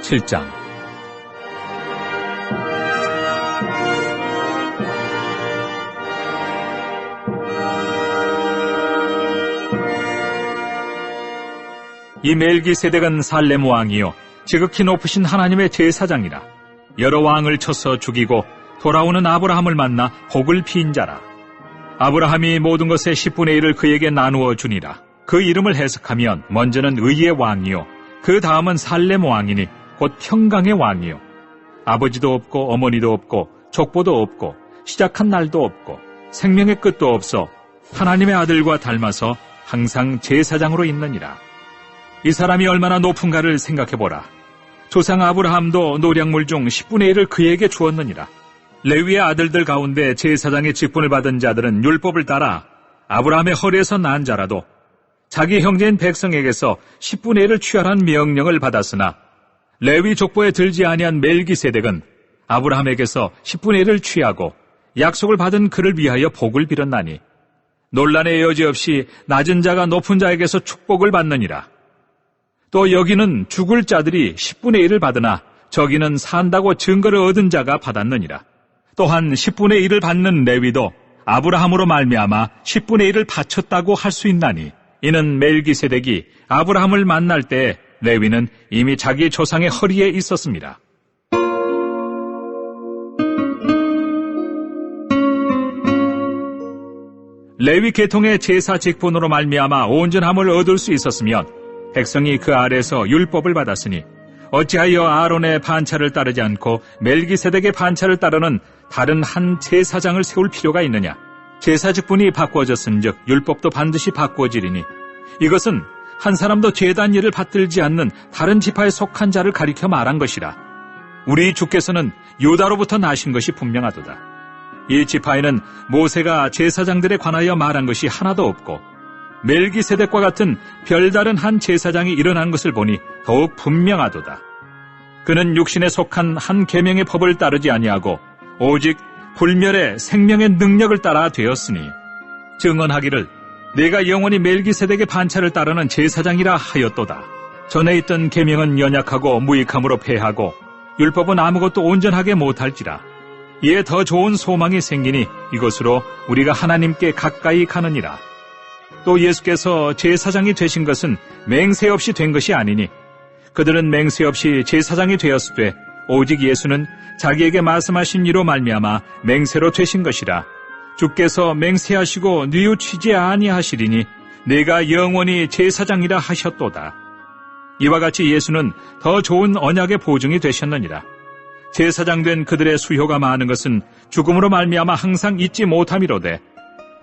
7장. 이 멜기세덱은 살렘 왕이요 지극히 높으신 하나님의 제사장이라. 여러 왕을 쳐서 죽이고 돌아오는 아브라함을 만나 복을 핀 자라. 아브라함이 모든 것의 10분의 1을 그에게 나누어 주니라. 그 이름을 해석하면 먼저는 의의 왕이요 그 다음은 살렘 왕이니 곧 평강의 왕이요 아버지도 없고 어머니도 없고 족보도 없고 시작한 날도 없고 생명의 끝도 없어 하나님의 아들과 닮아서 항상 제사장으로 있느니라. 이 사람이 얼마나 높은가를 생각해보라. 조상 아브라함도 노량물 중 10분의 1을 그에게 주었느니라. 레위의 아들들 가운데 제사장의 직분을 받은 자들은 율법을 따라 아브라함의 허리에서 난 자라도 자기 형제인 백성에게서 10분의 1을 취하라는 명령을 받았으나 레위 족보에 들지 아니한 멜기세덱은 아브라함에게서 10분의 1을 취하고 약속을 받은 그를 위하여 복을 빌었나니 논란의 여지 없이 낮은 자가 높은 자에게서 축복을 받느니라. 또 여기는 죽을 자들이 10분의 1을 받으나 저기는 산다고 증거를 얻은 자가 받았느니라. 또한 10분의 1을 받는 레위도 아브라함으로 말미암아 10분의 1을 바쳤다고 할 수 있나니 이는 멜기세덱이 아브라함을 만날 때 레위는 이미 자기 조상의 허리에 있었습니다. 레위 계통의 제사 직분으로 말미암아 온전함을 얻을 수 있었으면 백성이 그 아래에서 율법을 받았으니 어찌하여 아론의 반차를 따르지 않고 멜기세덱의 반차를 따르는 다른 한 제사장을 세울 필요가 있느냐? 제사 직분이 바꾸어졌은즉 율법도 반드시 바꾸어지리니 이것은 한 사람도 제단 일을 받들지 않는 다른 지파에 속한 자를 가리켜 말한 것이라. 우리 주께서는 유다로부터 나신 것이 분명하도다. 이 지파에는 모세가 제사장들에 관하여 말한 것이 하나도 없고 멜기세덱과 같은 별다른 한 제사장이 일어난 것을 보니 더욱 분명하도다. 그는 육신에 속한 한 계명의 법을 따르지 아니하고 오직 불멸의 생명의 능력을 따라 되었으니 증언하기를 내가 영원히 멜기세덱의 반차를 따르는 제사장이라 하였도다. 전에 있던 계명은 연약하고 무익함으로 패하고 율법은 아무것도 온전하게 못할지라. 이에 더 좋은 소망이 생기니 이것으로 우리가 하나님께 가까이 가느니라. 또 예수께서 제사장이 되신 것은 맹세 없이 된 것이 아니니 그들은 맹세 없이 제사장이 되었으되 오직 예수는 자기에게 말씀하신 이로 말미암아 맹세로 되신 것이라. 주께서 맹세하시고 뉘우치지 아니하시리니 내가 영원히 제사장이라 하셨도다. 이와 같이 예수는 더 좋은 언약의 보증이 되셨느니라. 제사장 된 그들의 수효가 많은 것은 죽음으로 말미암아 항상 잊지 못함이로되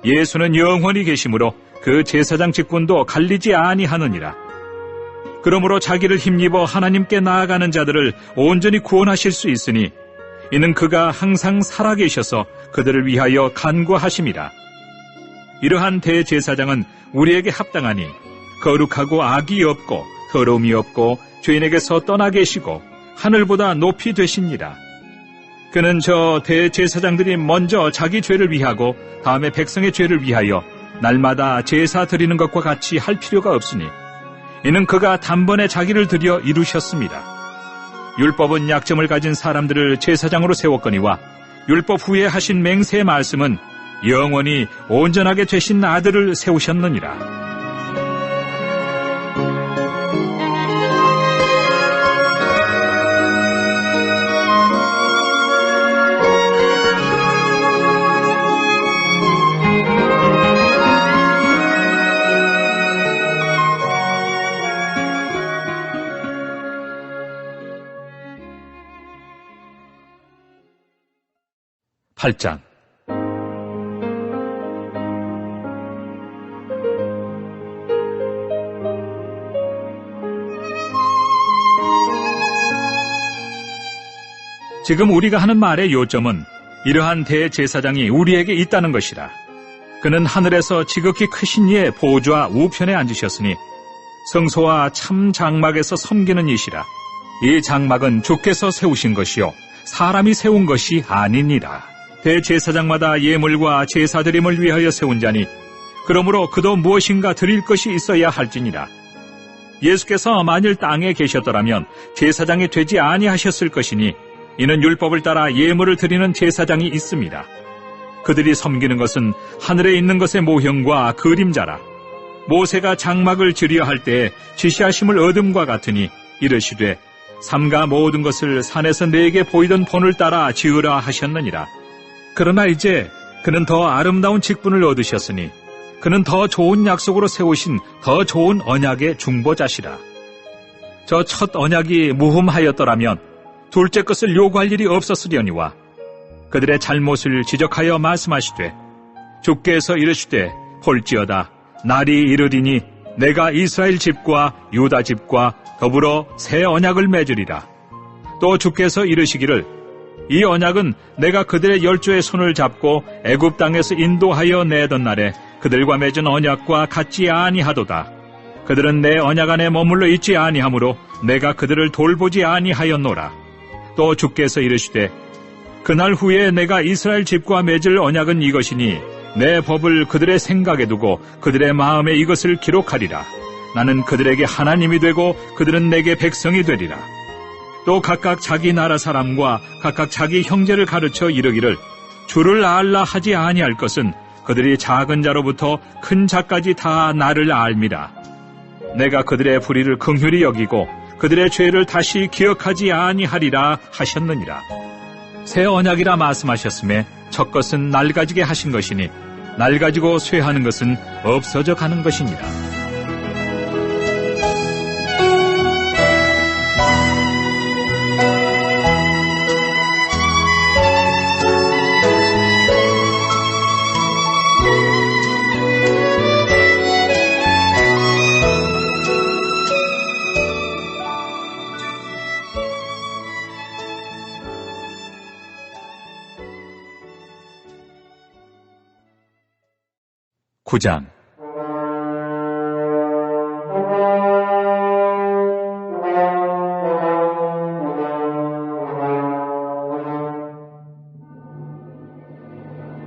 예수는 영원히 계심으로 그 제사장 직분도 갈리지 아니하느니라. 그러므로 자기를 힘입어 하나님께 나아가는 자들을 온전히 구원하실 수 있으니 이는 그가 항상 살아계셔서 그들을 위하여 간구하심이라. 이러한 대제사장은 우리에게 합당하니 거룩하고 악이 없고 더러움이 없고 죄인에게서 떠나 계시고 하늘보다 높이 되시니라. 그는 저 대제사장들이 먼저 자기 죄를 위하고 다음에 백성의 죄를 위하여 날마다 제사 드리는 것과 같이 할 필요가 없으니 이는 그가 단번에 자기를 드려 이루셨습니다. 율법은 약점을 가진 사람들을 제사장으로 세웠거니와 율법 후에 하신 맹세의 말씀은 영원히 온전하게 되신 아들을 세우셨느니라. (8장) 지금 우리가 하는 말의 요점은 이러한 대제사장이 우리에게 있다는 것이라. 그는 하늘에서 지극히 크신 이의 보좌 우편에 앉으셨으니 성소와 참 장막에서 섬기는 이시라. 이 장막은 주께서 세우신 것이요 사람이 세운 것이 아니니라. 대제사장마다 예물과 제사드림을 위하여 세운 자니 그러므로 그도 무엇인가 드릴 것이 있어야 할지니라. 예수께서 만일 땅에 계셨더라면 제사장이 되지 아니하셨을 것이니 이는 율법을 따라 예물을 드리는 제사장이 있습니다. 그들이 섬기는 것은 하늘에 있는 것의 모형과 그림자라. 모세가 장막을 지으려 할 때에 지시하심을 얻음과 같으니 이르시되 삼가 모든 것을 산에서 내게 보이던 본을 따라 지으라 하셨느니라. 그러나 이제 그는 더 아름다운 직분을 얻으셨으니 그는 더 좋은 약속으로 세우신 더 좋은 언약의 중보자시라. 저 첫 언약이 무흠하였더라면 둘째 것을 요구할 일이 없었으려니와 그들의 잘못을 지적하여 말씀하시되 주께서 이르시되 볼지어다 날이 이르리니 내가 이스라엘 집과 유다 집과 더불어 새 언약을 맺으리라. 또 주께서 이르시기를 이 언약은 내가 그들의 열조의 손을 잡고 애굽 땅에서 인도하여 내던 날에 그들과 맺은 언약과 같지 아니하도다. 그들은 내 언약 안에 머물러 있지 아니하므로 내가 그들을 돌보지 아니하였노라. 또 주께서 이르시되 그날 후에 내가 이스라엘 집과 맺을 언약은 이것이니 내 법을 그들의 생각에 두고 그들의 마음에 이것을 기록하리라. 나는 그들에게 하나님이 되고 그들은 내게 백성이 되리라. 또 각각 자기 나라 사람과 각각 자기 형제를 가르쳐 이르기를 주를 알라 하지 아니할 것은 그들이 작은 자로부터 큰 자까지 다 나를 알미라. 내가 그들의 불의를 긍휼히 여기고 그들의 죄를 다시 기억하지 아니하리라 하셨느니라. 새 언약이라 말씀하셨음에 첫 것은 낡아지게 하신 것이니 낡아지고 쇠하는 것은 없어져 가는 것이니라. (9장)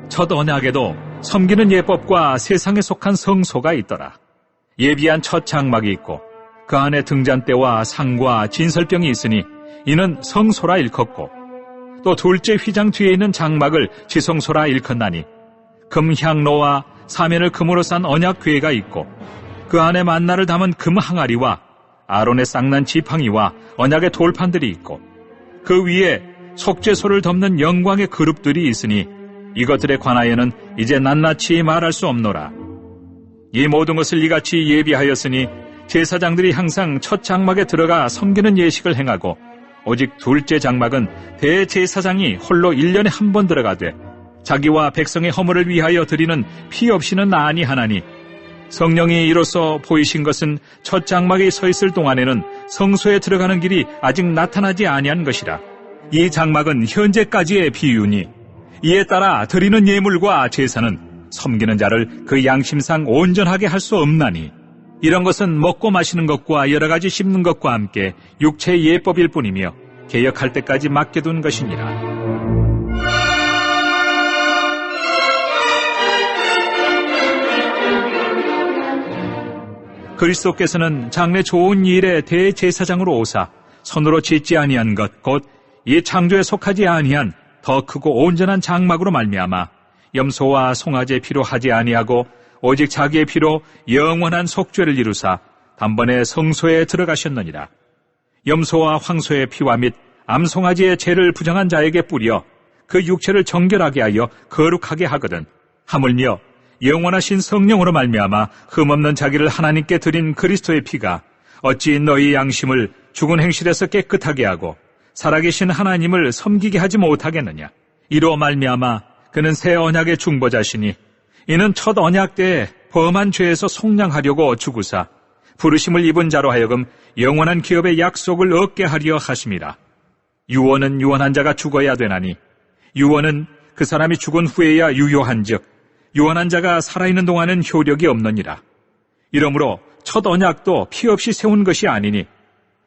첫 언약에도 섬기는 예법과 세상에 속한 성소가 있더라. 예비한 첫 장막이 있고 그 안에 등잔대와 상과 진설병이 있으니 이는 성소라 일컫고 또 둘째 휘장 뒤에 있는 장막을 지성소라 일컫나니 금향로와 사면을 금으로 싼 언약궤가 있고 그 안에 만나를 담은 금 항아리와 아론의 쌍난 지팡이와 언약의 돌판들이 있고 그 위에 속죄소를 덮는 영광의 그룹들이 있으니 이것들에 관하여는 이제 낱낱이 말할 수 없노라. 이 모든 것을 이같이 예비하였으니 제사장들이 항상 첫 장막에 들어가 섬기는 예식을 행하고 오직 둘째 장막은 대제사장이 홀로 1년에 한 번 들어가되 자기와 백성의 허물을 위하여 드리는 피 없이는 아니하나니 성령이 이로써 보이신 것은 첫 장막에 서 있을 동안에는 성소에 들어가는 길이 아직 나타나지 아니한 것이라. 이 장막은 현재까지의 비유니 이에 따라 드리는 예물과 제사는 섬기는 자를 그 양심상 온전하게 할 수 없나니 이런 것은 먹고 마시는 것과 여러 가지 씹는 것과 함께 육체의 예법일 뿐이며 개역할 때까지 맡겨둔 것이니라. 그리스도께서는 장래 좋은 일의 대제사장으로 오사 손으로 짓지 아니한 것 곧 이 창조에 속하지 아니한 더 크고 온전한 장막으로 말미암아 염소와 송아지의 피로 하지 아니하고 오직 자기의 피로 영원한 속죄를 이루사 단번에 성소에 들어가셨느니라. 염소와 황소의 피와 및 암송아지의 죄를 부정한 자에게 뿌려 그 육체를 정결하게 하여 거룩하게 하거든 하물며 영원하신 성령으로 말미암아 흠없는 자기를 하나님께 드린 그리스도의 피가 어찌 너희 양심을 죽은 행실에서 깨끗하게 하고 살아계신 하나님을 섬기게 하지 못하겠느냐. 이로 말미암아 그는 새 언약의 중보자시니 이는 첫 언약 때에 범한 죄에서 속량하려고 죽으사 부르심을 입은 자로 하여금 영원한 기업의 약속을 얻게 하려 하심이라. 유언은 유언한 자가 죽어야 되나니 유언은 그 사람이 죽은 후에야 유효한즉 유언한 자가 살아있는 동안은 효력이 없느니라. 이러므로 첫 언약도 피 없이 세운 것이 아니니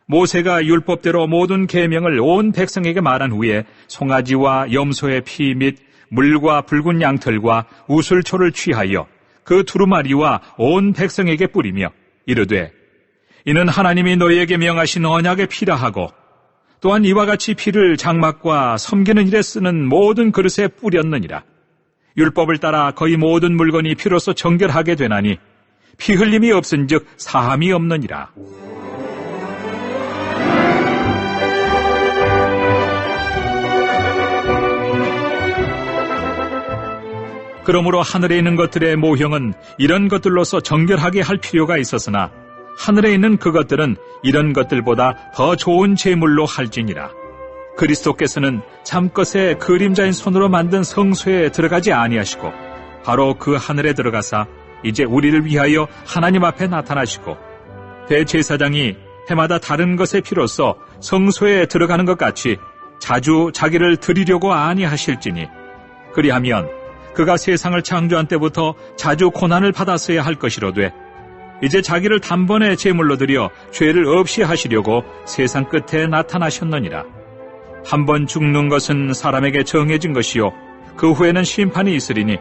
모세가 율법대로 모든 계명을 온 백성에게 말한 후에 송아지와 염소의 피 및 물과 붉은 양털과 우슬초를 취하여 그 두루마리와 온 백성에게 뿌리며 이르되 이는 하나님이 너희에게 명하신 언약의 피라 하고 또한 이와 같이 피를 장막과 섬기는 일에 쓰는 모든 그릇에 뿌렸느니라. 율법을 따라 거의 모든 물건이 피로써 정결하게 되나니 피 흘림이 없은즉 사함이 없느니라. 그러므로 하늘에 있는 것들의 모형은 이런 것들로서 정결하게 할 필요가 있었으나 하늘에 있는 그것들은 이런 것들보다 더 좋은 제물로 할지니라. 그리스도께서는 참것의 그림자인 손으로 만든 성소에 들어가지 아니하시고 바로 그 하늘에 들어가사 이제 우리를 위하여 하나님 앞에 나타나시고 대제사장이 해마다 다른 것의 피로써 성소에 들어가는 것 같이 자주 자기를 드리려고 아니하실지니 그리하면 그가 세상을 창조한 때부터 자주 고난을 받았어야 할 것이로되 이제 자기를 단번에 제물로 드려 죄를 없이 하시려고 세상 끝에 나타나셨느니라. 한 번 죽는 것은 사람에게 정해진 것이요 그 후에는 심판이 있으리니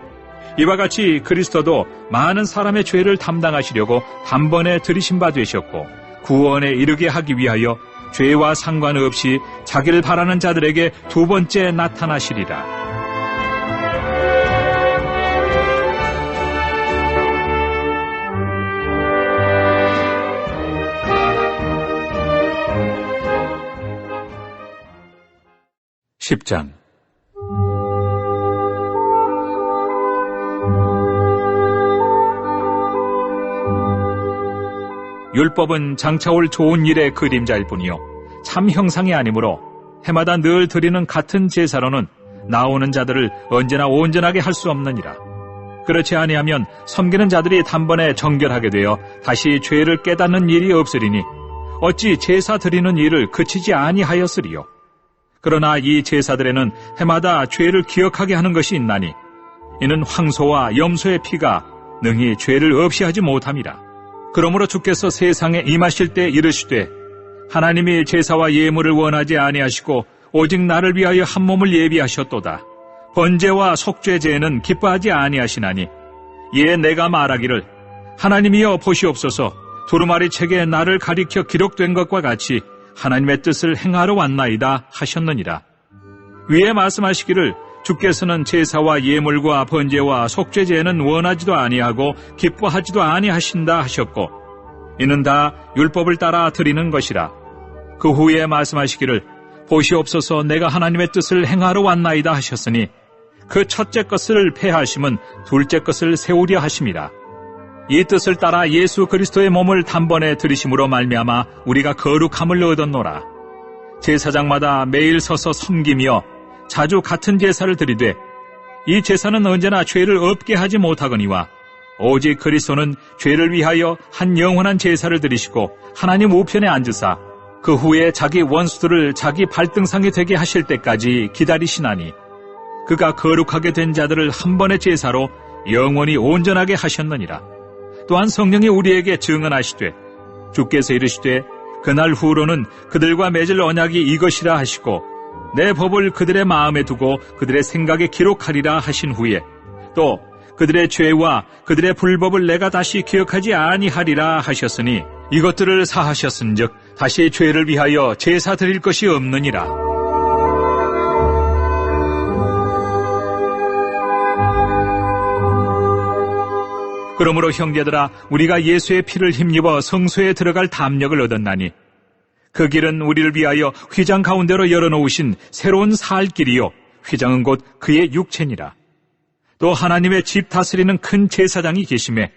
이와 같이 그리스도도 많은 사람의 죄를 담당하시려고 단번에 들이신 바 되셨고 구원에 이르게 하기 위하여 죄와 상관없이 자기를 바라는 자들에게 두 번째 나타나시리라. (10장) 율법은 장차올 좋은 일의 그림자일 뿐이요 참 형상이 아니므로 해마다 늘 드리는 같은 제사로는 나오는 자들을 언제나 온전하게 할 수 없느니라. 그렇지 아니하면 섬기는 자들이 단번에 정결하게 되어 다시 죄를 깨닫는 일이 없으리니 어찌 제사 드리는 일을 그치지 아니하였으리요. 그러나 이 제사들에는 해마다 죄를 기억하게 하는 것이 있나니 이는 황소와 염소의 피가 능히 죄를 없이 하지 못함이라. 그러므로 주께서 세상에 임하실 때 이르시되 하나님이 제사와 예물을 원하지 아니하시고 오직 나를 위하여 한 몸을 예비하셨도다. 번제와 속죄제에는 기뻐하지 아니하시나니 이에 내가 말하기를 하나님이여 보시옵소서 두루마리 책에 나를 가리켜 기록된 것과 같이 하나님의 뜻을 행하러 왔나이다 하셨느니라. 위에 말씀하시기를 주께서는 제사와 예물과 번제와 속죄제에는 원하지도 아니하고 기뻐하지도 아니하신다 하셨고 이는 다 율법을 따라 드리는 것이라. 그 후에 말씀하시기를 보시옵소서 내가 하나님의 뜻을 행하러 왔나이다 하셨으니 그 첫째 것을 폐하심은 둘째 것을 세우려 하심이라. 이 뜻을 따라 예수 그리스도의 몸을 단번에 들이심으로 말미암아 우리가 거룩함을 얻었노라. 제사장마다 매일 서서 섬기며 자주 같은 제사를 드리되 이 제사는 언제나 죄를 없게 하지 못하거니와 오직 그리스도는 죄를 위하여 한 영원한 제사를 드리시고 하나님 우편에 앉으사 그 후에 자기 원수들을 자기 발등상이 되게 하실 때까지 기다리시나니 그가 거룩하게 된 자들을 한 번의 제사로 영원히 온전하게 하셨느니라. 또한 성령이 우리에게 증언하시되 주께서 이르시되 그날 후로는 그들과 맺을 언약이 이것이라 하시고 내 법을 그들의 마음에 두고 그들의 생각에 기록하리라 하신 후에 또 그들의 죄와 그들의 불법을 내가 다시 기억하지 아니하리라 하셨으니 이것들을 사하셨은즉 다시 죄를 위하여 제사 드릴 것이 없느니라. 그러므로 형제들아 우리가 예수의 피를 힘입어 성소에 들어갈 담력을 얻었나니 그 길은 우리를 위하여 휘장 가운데로 열어놓으신 새로운 살 길이요 휘장은 곧 그의 육체니라. 또 하나님의 집 다스리는 큰 제사장이 계심에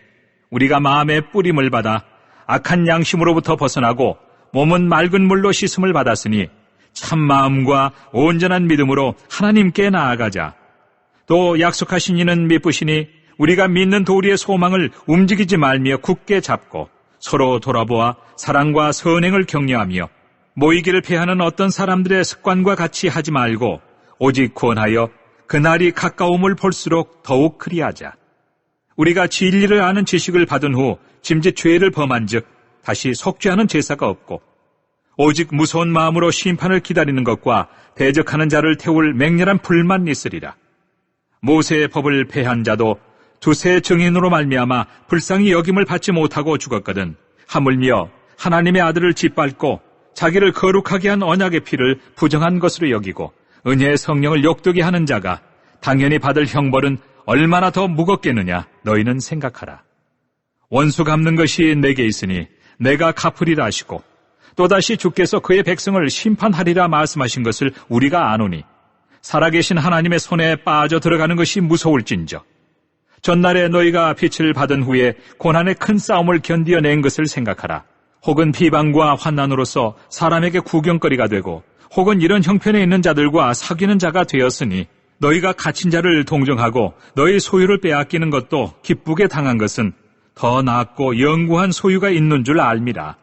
우리가 마음의 뿌림을 받아 악한 양심으로부터 벗어나고 몸은 맑은 물로 씻음을 받았으니 참 마음과 온전한 믿음으로 하나님께 나아가자. 또 약속하신 이는 미쁘시니 우리가 믿는 도리의 소망을 움직이지 말며 굳게 잡고 서로 돌아보아 사랑과 선행을 격려하며 모이기를 피하는 어떤 사람들의 습관과 같이 하지 말고 오직 구원하여 그날이 가까움을 볼수록 더욱 그리하자. 우리가 진리를 아는 지식을 받은 후 짐짓 죄를 범한 즉 다시 속죄하는 제사가 없고 오직 무서운 마음으로 심판을 기다리는 것과 대적하는 자를 태울 맹렬한 불만 있으리라. 모세의 법을 폐한 자도 두세 증인으로 말미암아 불쌍히 여김을 받지 못하고 죽었거든 하물며 하나님의 아들을 짓밟고 자기를 거룩하게 한 언약의 피를 부정한 것으로 여기고 은혜의 성령을 욕되게 하는 자가 당연히 받을 형벌은 얼마나 더 무겁겠느냐 너희는 생각하라. 원수 갚는 것이 내게 있으니 내가 갚으리라 하시고 또다시 주께서 그의 백성을 심판하리라 말씀하신 것을 우리가 아노니 살아계신 하나님의 손에 빠져 들어가는 것이 무서울진저 전날에 너희가 빛을 받은 후에 고난의 큰 싸움을 견디어낸 것을 생각하라. 혹은 비방과 환난으로서 사람에게 구경거리가 되고 혹은 이런 형편에 있는 자들과 사귀는 자가 되었으니 너희가 갇힌 자를 동정하고 너희 소유를 빼앗기는 것도 기쁘게 당한 것은 더 낫고 영구한 소유가 있는 줄 알미라.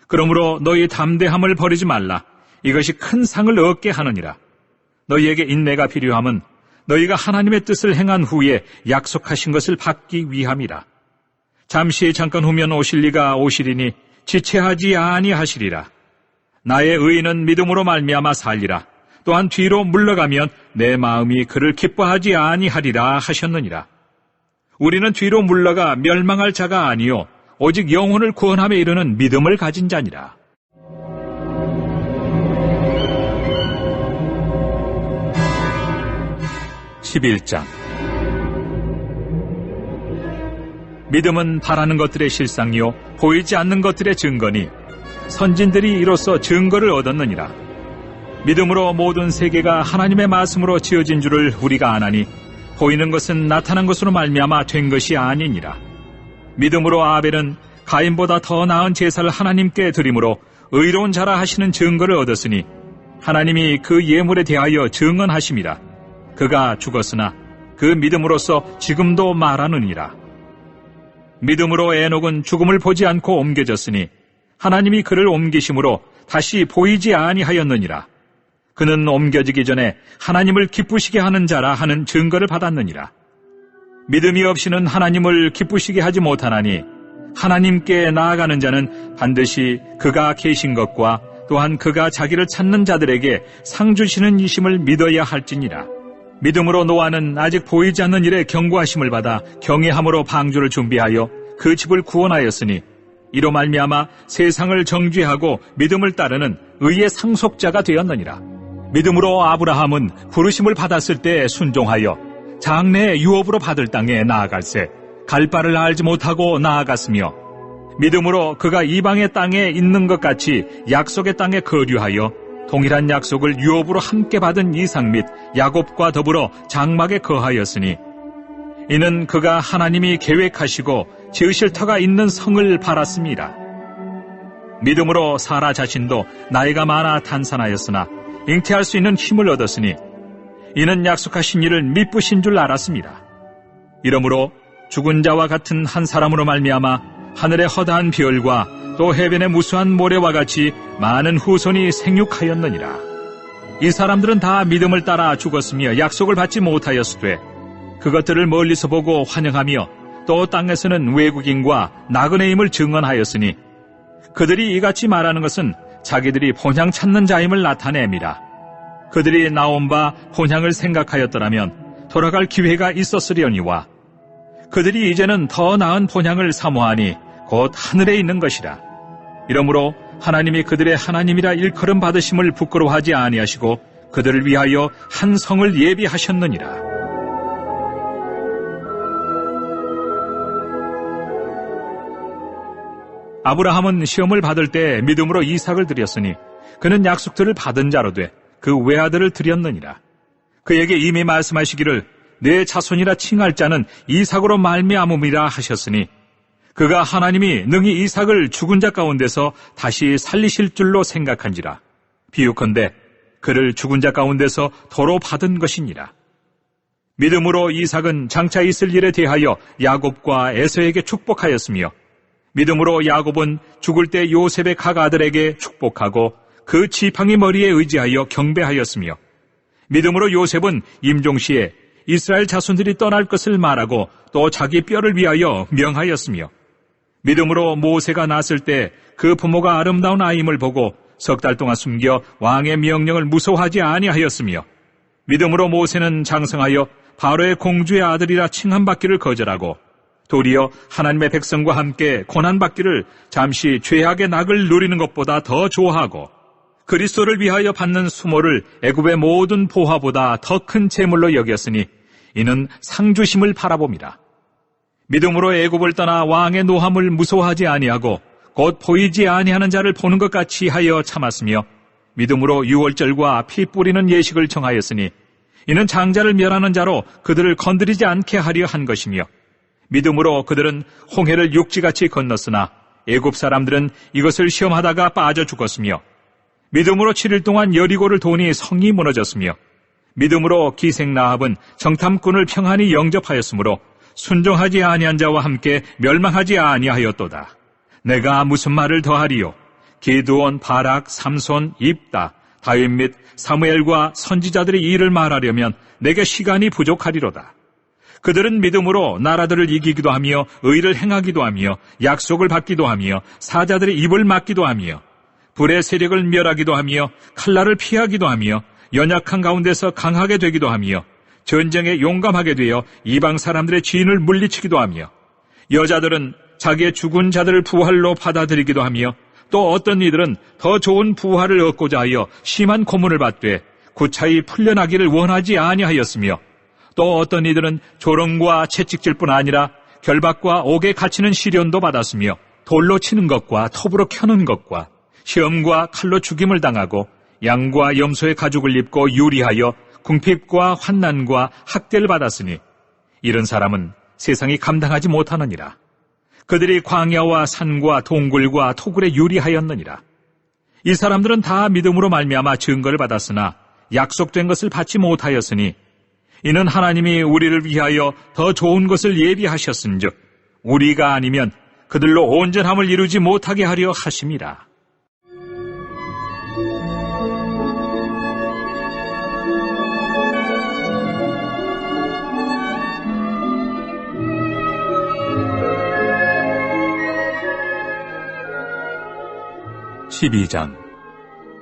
그러므로 너희 담대함을 버리지 말라. 이것이 큰 상을 얻게 하느니라. 너희에게 인내가 필요함은 너희가 하나님의 뜻을 행한 후에 약속하신 것을 받기 위함이라. 잠깐 후면 오실 이가 오시리니 지체하지 아니하시리라. 나의 의인은 믿음으로 말미암아 살리라. 또한 뒤로 물러가면 내 마음이 그를 기뻐하지 아니하리라 하셨느니라. 우리는 뒤로 물러가 멸망할 자가 아니요 오직 영혼을 구원함에 이르는 믿음을 가진 자니라. (11장) 믿음은 바라는 것들의 실상이요 보이지 않는 것들의 증거니 선진들이 이로써 증거를 얻었느니라. 믿음으로 모든 세계가 하나님의 말씀으로 지어진 줄을 우리가 아나니 보이는 것은 나타난 것으로 말미암아 된 것이 아니니라. 믿음으로 아벨은 가인보다 더 나은 제사를 하나님께 드림으로 의로운 자라 하시는 증거를 얻었으니 하나님이 그 예물에 대하여 증언하심이라. 그가 죽었으나 그 믿음으로써 지금도 말하느니라. 믿음으로 에녹은 죽음을 보지 않고 옮겨졌으니 하나님이 그를 옮기심으로 다시 보이지 아니하였느니라. 그는 옮겨지기 전에 하나님을 기쁘시게 하는 자라 하는 증거를 받았느니라. 믿음이 없이는 하나님을 기쁘시게 하지 못하나니 하나님께 나아가는 자는 반드시 그가 계신 것과 또한 그가 자기를 찾는 자들에게 상 주시는 이심을 믿어야 할지니라. 믿음으로 노아는 아직 보이지 않는 일에 경고하심을 받아 경외함으로 방주를 준비하여 그 집을 구원하였으니 이로 말미암아 세상을 정죄하고 믿음을 따르는 의의 상속자가 되었느니라. 믿음으로 아브라함은 부르심을 받았을 때 순종하여 장래의 유업으로 받을 땅에 나아갈새 갈 바를 알지 못하고 나아갔으며 믿음으로 그가 이방의 땅에 있는 것 같이 약속의 땅에 거류하여 동일한 약속을 유업으로 함께 받은 이삭 및 야곱과 더불어 장막에 거하였으니 이는 그가 하나님이 계획하시고 지으실 터가 있는 성을 바랐습니다. 믿음으로 사라 자신도 나이가 많아 탄산하였으나 잉태할 수 있는 힘을 얻었으니 이는 약속하신 일을 미쁘신 줄 알았습니다. 이러므로 죽은 자와 같은 한 사람으로 말미암아 하늘의 허다한 별과 또 해변의 무수한 모래와 같이 많은 후손이 생육하였느니라. 이 사람들은 다 믿음을 따라 죽었으며 약속을 받지 못하였으되 그것들을 멀리서 보고 환영하며 또 땅에서는 외국인과 나그네임을 증언하였으니 그들이 이같이 말하는 것은 자기들이 본향 찾는 자임을 나타냅니다. 그들이 나온 바 본향을 생각하였더라면 돌아갈 기회가 있었으려니와 그들이 이제는 더 나은 본향을 사모하니 곧 하늘에 있는 것이라. 이러므로 하나님이 그들의 하나님이라 일컬음 받으심을 부끄러워하지 아니하시고 그들을 위하여 한 성을 예비하셨느니라. 아브라함은 시험을 받을 때 믿음으로 이삭을 드렸으니 그는 약속들을 받은 자로 돼 그 외아들을 드렸느니라. 그에게 이미 말씀하시기를 내 자손이라 칭할 자는 이삭으로 말미암음이라 하셨으니 그가 하나님이 능히 이삭을 죽은 자 가운데서 다시 살리실 줄로 생각한지라. 비유컨대 그를 죽은 자 가운데서 도로 받은 것이니라. 믿음으로 이삭은 장차 있을 일에 대하여 야곱과 에서에게 축복하였으며 믿음으로 야곱은 죽을 때 요셉의 각 아들에게 축복하고 그 지팡이 머리에 의지하여 경배하였으며 믿음으로 요셉은 임종시에 이스라엘 자손들이 떠날 것을 말하고 또 자기 뼈를 위하여 명하였으며 믿음으로 모세가 낳았을 때 그 부모가 아름다운 아임을 보고 석 달 동안 숨겨 왕의 명령을 무서워하지 아니하였으며 믿음으로 모세는 장성하여 바로의 공주의 아들이라 칭함받기를 거절하고 도리어 하나님의 백성과 함께 고난받기를 잠시 죄악의 낙을 누리는 것보다 더 좋아하고 그리스도를 위하여 받는 수모를 애굽의 모든 보화보다 더 큰 재물로 여겼으니 이는 상주심을 바라봅니다. 믿음으로 애굽을 떠나 왕의 노함을 무서워하지 아니하고 곧 보이지 아니하는 자를 보는 것 같이 하여 참았으며 믿음으로 유월절과 피 뿌리는 예식을 정하였으니 이는 장자를 멸하는 자로 그들을 건드리지 않게 하려 한 것이며 믿음으로 그들은 홍해를 육지같이 건넜으나 애굽 사람들은 이것을 시험하다가 빠져 죽었으며 믿음으로 7일 동안 여리고를 도니 성이 무너졌으며 믿음으로 기생 라합은 정탐꾼을 평안히 영접하였으므로 순종하지 아니한 자와 함께 멸망하지 아니하였도다. 내가 무슨 말을 더하리요? 기드온, 바락, 삼손, 입다, 다윗 및 사무엘과 선지자들의 일을 말하려면 내게 시간이 부족하리로다. 그들은 믿음으로 나라들을 이기기도 하며 의를 행하기도 하며 약속을 받기도 하며 사자들의 입을 막기도 하며 불의 세력을 멸하기도 하며 칼날을 피하기도 하며 연약한 가운데서 강하게 되기도 하며 전쟁에 용감하게 되어 이방 사람들의 지인을 물리치기도 하며 여자들은 자기의 죽은 자들을 부활로 받아들이기도 하며 또 어떤 이들은 더 좋은 부활을 얻고자 하여 심한 고문을 받되 구차히 풀려나기를 원하지 아니하였으며 또 어떤 이들은 조롱과 채찍질 뿐 아니라 결박과 옥에 갇히는 시련도 받았으며 돌로 치는 것과 톱으로 켜는 것과 시험과 칼로 죽임을 당하고 양과 염소의 가죽을 입고 유리하여 궁핍과 환난과 학대를 받았으니 이런 사람은 세상이 감당하지 못하느니라. 그들이 광야와 산과 동굴과 토굴에 유리하였느니라. 이 사람들은 다 믿음으로 말미암아 증거를 받았으나 약속된 것을 받지 못하였으니 이는 하나님이 우리를 위하여 더 좋은 것을 예비하셨은즉 우리가 아니면 그들로 온전함을 이루지 못하게 하려 하심이라.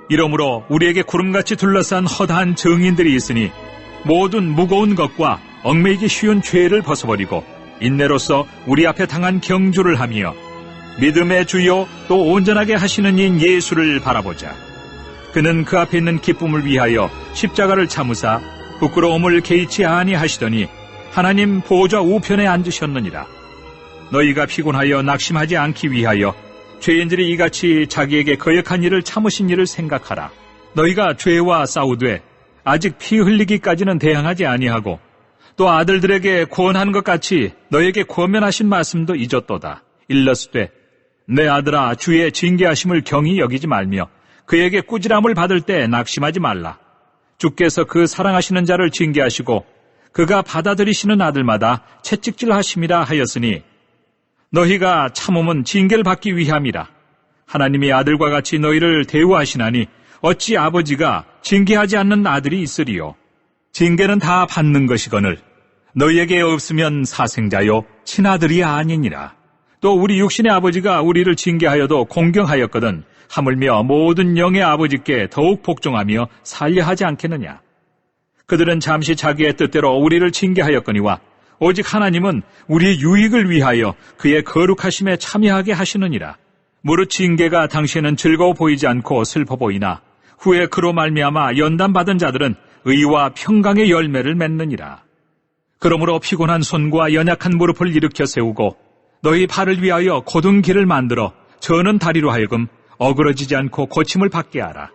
이러므로 우리에게 구름같이 둘러싼 허다한 증인들이 있으니 모든 무거운 것과 얽매이기 쉬운 죄를 벗어버리고 인내로서 우리 앞에 당한 경주를 하며 믿음의 주요 또 온전하게 하시는 인 예수를 바라보자. 그는 그 앞에 있는 기쁨을 위하여 십자가를 참으사 부끄러움을 개의치 아니하시더니 하나님 보좌 우편에 앉으셨느니라. 너희가 피곤하여 낙심하지 않기 위하여 죄인들이 이같이 자기에게 거역한 일을 참으신 일을 생각하라. 너희가 죄와 싸우되 아직 피 흘리기까지는 대항하지 아니하고 또 아들들에게 권한 것 같이 너에게 권면하신 말씀도 잊었도다. 일러스되 내 아들아 주의 징계하심을 경히 여기지 말며 그에게 꾸지람을 받을 때 낙심하지 말라. 주께서 그 사랑하시는 자를 징계하시고 그가 받아들이시는 아들마다 채찍질하심이라 하였으니 너희가 참음은 징계를 받기 위함이라. 하나님이 아들과 같이 너희를 대우하시나니 어찌 아버지가 징계하지 않는 아들이 있으리요. 징계는 다 받는 것이거늘 너희에게 없으면 사생자요 친아들이 아니니라. 또 우리 육신의 아버지가 우리를 징계하여도 공경하였거든 하물며 모든 영의 아버지께 더욱 복종하며 살려하지 않겠느냐. 그들은 잠시 자기의 뜻대로 우리를 징계하였거니와 오직 하나님은 우리의 유익을 위하여 그의 거룩하심에 참여하게 하시느니라. 무릇 징계가 당시에는 즐거워 보이지 않고 슬퍼 보이나 후에 그로 말미암아 연단받은 자들은 의와 평강의 열매를 맺느니라. 그러므로 피곤한 손과 연약한 무릎을 일으켜 세우고 너희 발을 위하여 곧은 길을 만들어 저는 다리로 하여금 어그러지지 않고 고침을 받게 하라.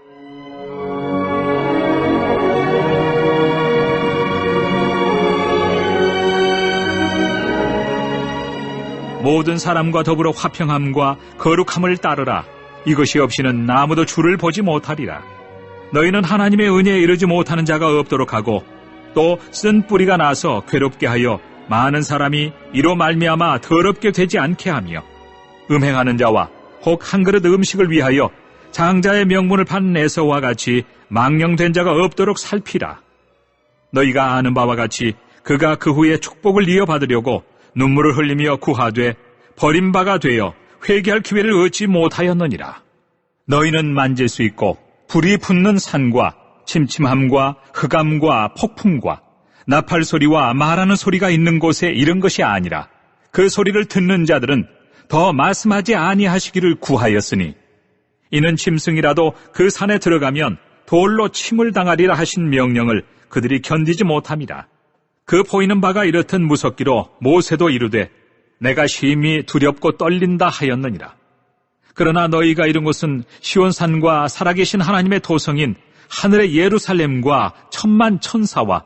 모든 사람과 더불어 화평함과 거룩함을 따르라. 이것이 없이는 아무도 주를 보지 못하리라. 너희는 하나님의 은혜에 이르지 못하는 자가 없도록 하고 또 쓴 뿌리가 나서 괴롭게 하여 많은 사람이 이로 말미암아 더럽게 되지 않게 하며 음행하는 자와 혹 한 그릇 음식을 위하여 장자의 명분을 판 에서와 같이 망령된 자가 없도록 살피라. 너희가 아는 바와 같이 그가 그 후에 축복을 이어받으려고 눈물을 흘리며 구하되 버림바가 되어 회개할 기회를 얻지 못하였느니라. 너희는 만질 수 있고 불이 붙는 산과 침침함과 흑암과 폭풍과 나팔 소리와 말하는 소리가 있는 곳에 이른 것이 아니라 그 소리를 듣는 자들은 더 말씀하지 아니하시기를 구하였으니 이는 짐승이라도 그 산에 들어가면 돌로 침을 당하리라 하신 명령을 그들이 견디지 못함이라. 그 보이는 바가 이렇듯 무섭기로 모세도 이르되 내가 심히 두렵고 떨린다 하였느니라. 그러나 너희가 이룬 것은 시온산과 살아계신 하나님의 도성인 하늘의 예루살렘과 천만 천사와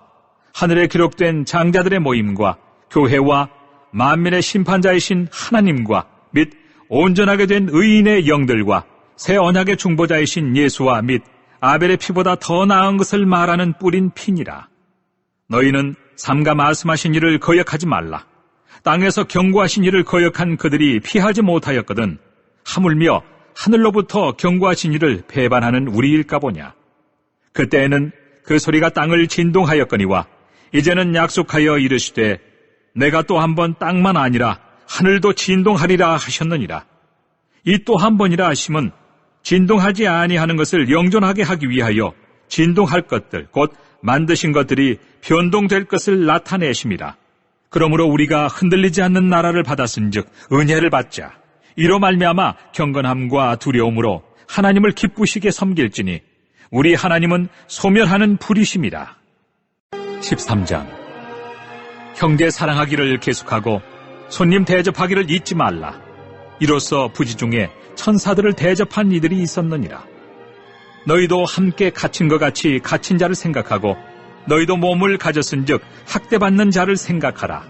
하늘에 기록된 장자들의 모임과 교회와 만민의 심판자이신 하나님과 및 온전하게 된 의인의 영들과 새 언약의 중보자이신 예수와 및 아벨의 피보다 더 나은 것을 말하는 뿌린 피니라. 너희는 삼가 말씀하신 일을 거역하지 말라. 땅에서 경고하신 일을 거역한 그들이 피하지 못하였거든 하물며 하늘로부터 경고하신 일을 배반하는 우리일까 보냐. 그때에는 그 소리가 땅을 진동하였거니와 이제는 약속하여 이르시되 내가 또 한 번 땅만 아니라 하늘도 진동하리라 하셨느니라. 이 또 한 번이라 하심은 진동하지 아니하는 것을 영존하게 하기 위하여 진동할 것들 곧 만드신 것들이 변동될 것을 나타내심이라. 그러므로 우리가 흔들리지 않는 나라를 받았은즉 은혜를 받자. 이로 말미암아 경건함과 두려움으로 하나님을 기쁘시게 섬길지니 우리 하나님은 소멸하는 불이심이라. 13장. 형제 사랑하기를 계속하고 손님 대접하기를 잊지 말라. 이로써 부지 중에 천사들을 대접한 이들이 있었느니라. 너희도 함께 갇힌 것 같이 갇힌 자를 생각하고 너희도 몸을 가졌은즉 학대받는 자를 생각하라.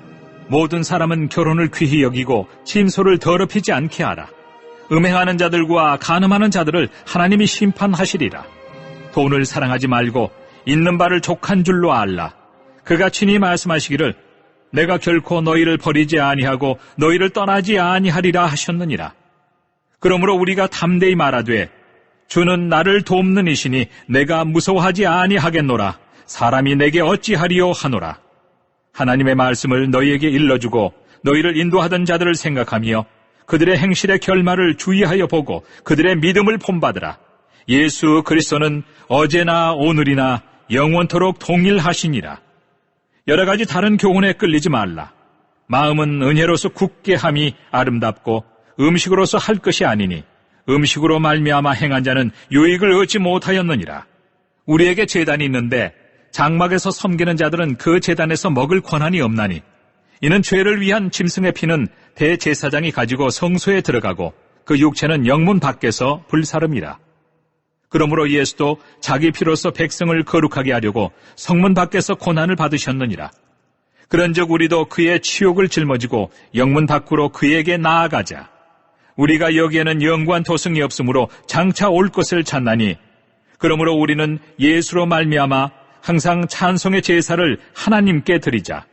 모든 사람은 결혼을 귀히 여기고 침소를 더럽히지 않게 하라. 음행하는 자들과 간음하는 자들을 하나님이 심판하시리라. 돈을 사랑하지 말고 있는 바를 족한 줄로 알라. 그가 친히 말씀하시기를 내가 결코 너희를 버리지 아니하고 너희를 떠나지 아니하리라 하셨느니라. 그러므로 우리가 담대히 말하되 주는 나를 돕는 이시니 내가 무서워하지 아니하겠노라. 사람이 내게 어찌하리요 하노라. 하나님의 말씀을 너희에게 일러주고 너희를 인도하던 자들을 생각하며 그들의 행실의 결말을 주의하여 보고 그들의 믿음을 본받으라. 예수 그리스도는 어제나 오늘이나 영원토록 동일하시니라. 여러 가지 다른 교훈에 끌리지 말라. 마음은 은혜로서 굳게 함이 아름답고 음식으로서 할 것이 아니니 음식으로 말미암아 행한 자는 유익을 얻지 못하였느니라. 우리에게 제단이 있는데 장막에서 섬기는 자들은 그 제단에서 먹을 권한이 없나니 이는 죄를 위한 짐승의 피는 대제사장이 가지고 성소에 들어가고 그 육체는 영문 밖에서 불사름이라. 그러므로 예수도 자기 피로서 백성을 거룩하게 하려고 성문 밖에서 고난을 받으셨느니라. 그런즉 우리도 그의 치욕을 짊어지고 영문 밖으로 그에게 나아가자. 우리가 여기에는 영구한 도성이 없으므로 장차 올 것을 찾나니 그러므로 우리는 예수로 말미암아 항상 찬송의 제사를 하나님께 드리자.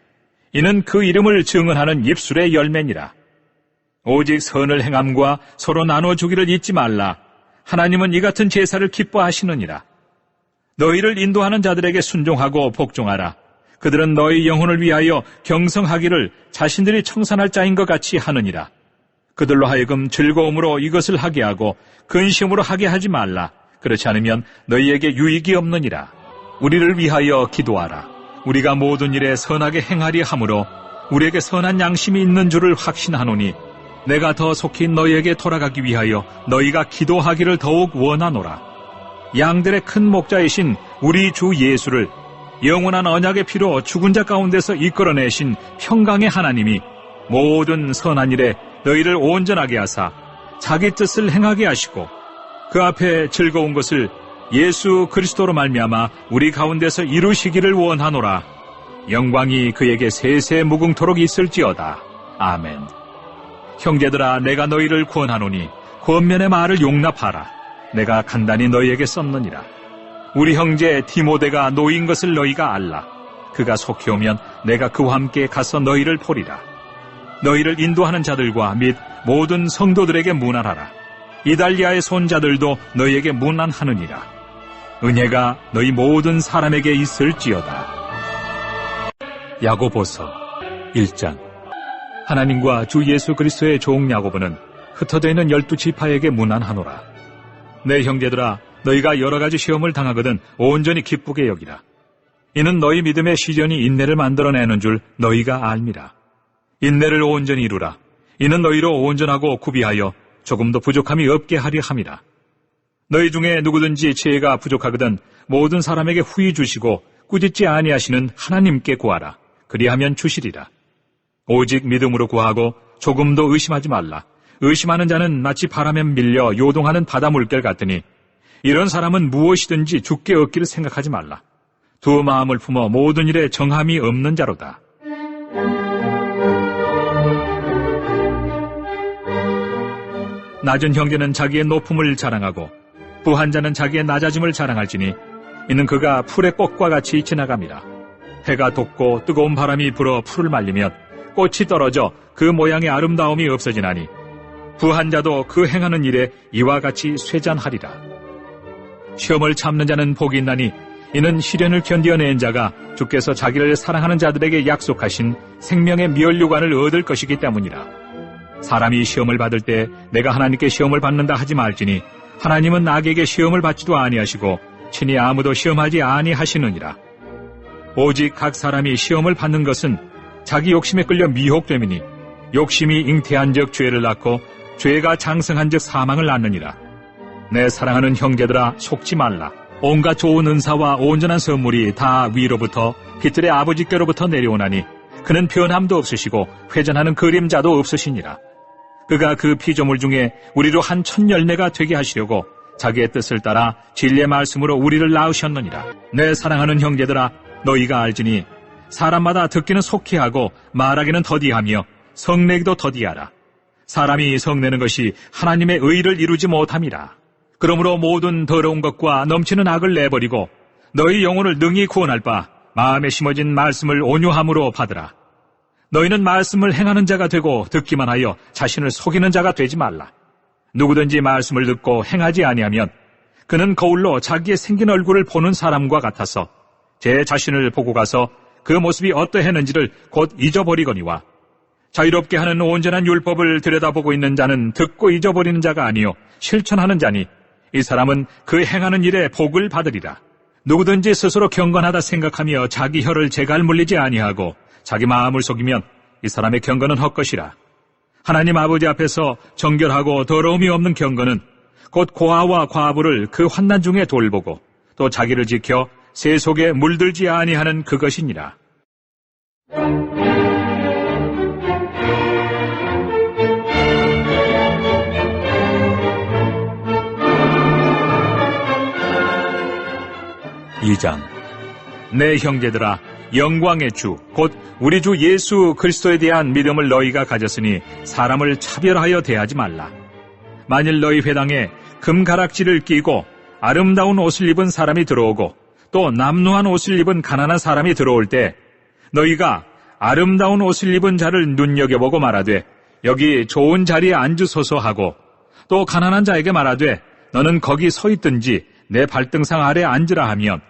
이는 그 이름을 증언하는 입술의 열매니라. 오직 선을 행함과 서로 나눠주기를 잊지 말라. 하나님은 이 같은 제사를 기뻐하시느니라. 너희를 인도하는 자들에게 순종하고 복종하라. 그들은 너희 영혼을 위하여 경성하기를 자신들이 청산할 자인 것 같이 하느니라. 그들로 하여금 즐거움으로 이것을 하게 하고 근심으로 하게 하지 말라. 그렇지 않으면 너희에게 유익이 없느니라. 우리를 위하여 기도하라. 우리가 모든 일에 선하게 행하리 하므로 우리에게 선한 양심이 있는 줄을 확신하노니 내가 더 속히 너희에게 돌아가기 위하여 너희가 기도하기를 더욱 원하노라. 양들의 큰 목자이신 우리 주 예수를 영원한 언약의 피로 죽은 자 가운데서 이끌어내신 평강의 하나님이 모든 선한 일에 너희를 온전하게 하사 자기 뜻을 행하게 하시고 그 앞에 즐거운 것을 예수 그리스도로 말미암아 우리 가운데서 이루시기를 원하노라. 영광이 그에게 세세 무궁토록 있을지어다. 아멘. 형제들아, 내가 너희를 권하노니 권면의 말을 용납하라. 내가 간단히 너희에게 썼느니라. 우리 형제 디모데가 노인 것을 너희가 알라. 그가 속히 오면 내가 그와 함께 가서 너희를 보리라. 너희를 인도하는 자들과 및 모든 성도들에게 문안하라. 이달리아의 손자들도 너희에게 문안하느니라. 은혜가 너희 모든 사람에게 있을지어다. 야고보서 1장. 하나님과 주 예수 그리스도의 종 야고보는 흩어져 있는 12지파에게 문안하노라. 내 형제들아, 너희가 여러 가지 시험을 당하거든 온전히 기쁘게 여기라. 이는 너희 믿음의 시련이 인내를 만들어내는 줄 너희가 알미라. 인내를 온전히 이루라. 이는 너희로 온전하고 구비하여 조금도 부족함이 없게 하려 함이라. 너희 중에 누구든지 지혜가 부족하거든 모든 사람에게 후히 주시고 꾸짖지 아니하시는 하나님께 구하라. 그리하면 주시리라. 오직 믿음으로 구하고 조금도 의심하지 말라. 의심하는 자는 마치 바람에 밀려 요동하는 바다 물결 같으니 이런 사람은 무엇이든지 죽게 얻기를 생각하지 말라. 두 마음을 품어 모든 일에 정함이 없는 자로다. 낮은 형제는 자기의 높음을 자랑하고 부한 자는 자기의 낮아짐을 자랑할지니 이는 그가 풀의 꽃과 같이 지나갑니다. 해가 돋고 뜨거운 바람이 불어 풀을 말리면 꽃이 떨어져 그 모양의 아름다움이 없어지나니 부한 자도 그 행하는 일에 이와 같이 쇠잔하리라. 시험을 참는 자는 복이 있나니 이는 시련을 견디어낸 자가 주께서 자기를 사랑하는 자들에게 약속하신 생명의 멸류관을 얻을 것이기 때문이라. 사람이 시험을 받을 때 내가 하나님께 시험을 받는다 하지 말지니 하나님은 악에게 시험을 받지도 아니하시고 친히 아무도 시험하지 아니하시느니라. 오직 각 사람이 시험을 받는 것은 자기 욕심에 끌려 미혹됨이니 욕심이 잉태한즉 죄를 낳고 죄가 장성한즉 사망을 낳느니라. 내 사랑하는 형제들아, 속지 말라. 온갖 좋은 은사와 온전한 선물이 다 위로부터 빛들의 아버지께로부터 내려오나니 그는 변함도 없으시고 회전하는 그림자도 없으시니라. 그가 그 피조물 중에 우리로 한 첫 열매가 되게 하시려고 자기의 뜻을 따라 진리의 말씀으로 우리를 낳으셨느니라. 내 사랑하는 형제들아, 너희가 알지니 사람마다 듣기는 속히 하고 말하기는 더디하며 성내기도 더디하라. 사람이 성내는 것이 하나님의 의를 이루지 못함이라. 그러므로 모든 더러운 것과 넘치는 악을 내버리고 너희 영혼을 능히 구원할 바 마음에 심어진 말씀을 온유함으로 받으라. 너희는 말씀을 행하는 자가 되고 듣기만 하여 자신을 속이는 자가 되지 말라. 누구든지 말씀을 듣고 행하지 아니하면 그는 거울로 자기의 생긴 얼굴을 보는 사람과 같아서 제 자신을 보고 가서 그 모습이 어떠했는지를 곧 잊어버리거니와 자유롭게 하는 온전한 율법을 들여다보고 있는 자는 듣고 잊어버리는 자가 아니요 실천하는 자니 이 사람은 그 행하는 일에 복을 받으리라. 누구든지 스스로 경건하다 생각하며 자기 혀를 재갈 물리지 아니하고 자기 마음을 속이면 이 사람의 경건은 헛것이라. 하나님 아버지 앞에서 정결하고 더러움이 없는 경건은 곧 고아와 과부를 그 환난 중에 돌보고 또 자기를 지켜 새 속에 물들지 아니하는 그것이니라. 내 형제들아, 영광의 주, 곧 우리 주 예수 그리스도에 대한 믿음을 너희가 가졌으니 사람을 차별하여 대하지 말라. 만일 너희 회당에 금가락지를 끼고 아름다운 옷을 입은 사람이 들어오고 또 남루한 옷을 입은 가난한 사람이 들어올 때 너희가 아름다운 옷을 입은 자를 눈여겨보고 말하되 여기 좋은 자리에 앉으소서 하고 또 가난한 자에게 말하되 너는 거기 서 있든지 내 발등상 아래 앉으라 하면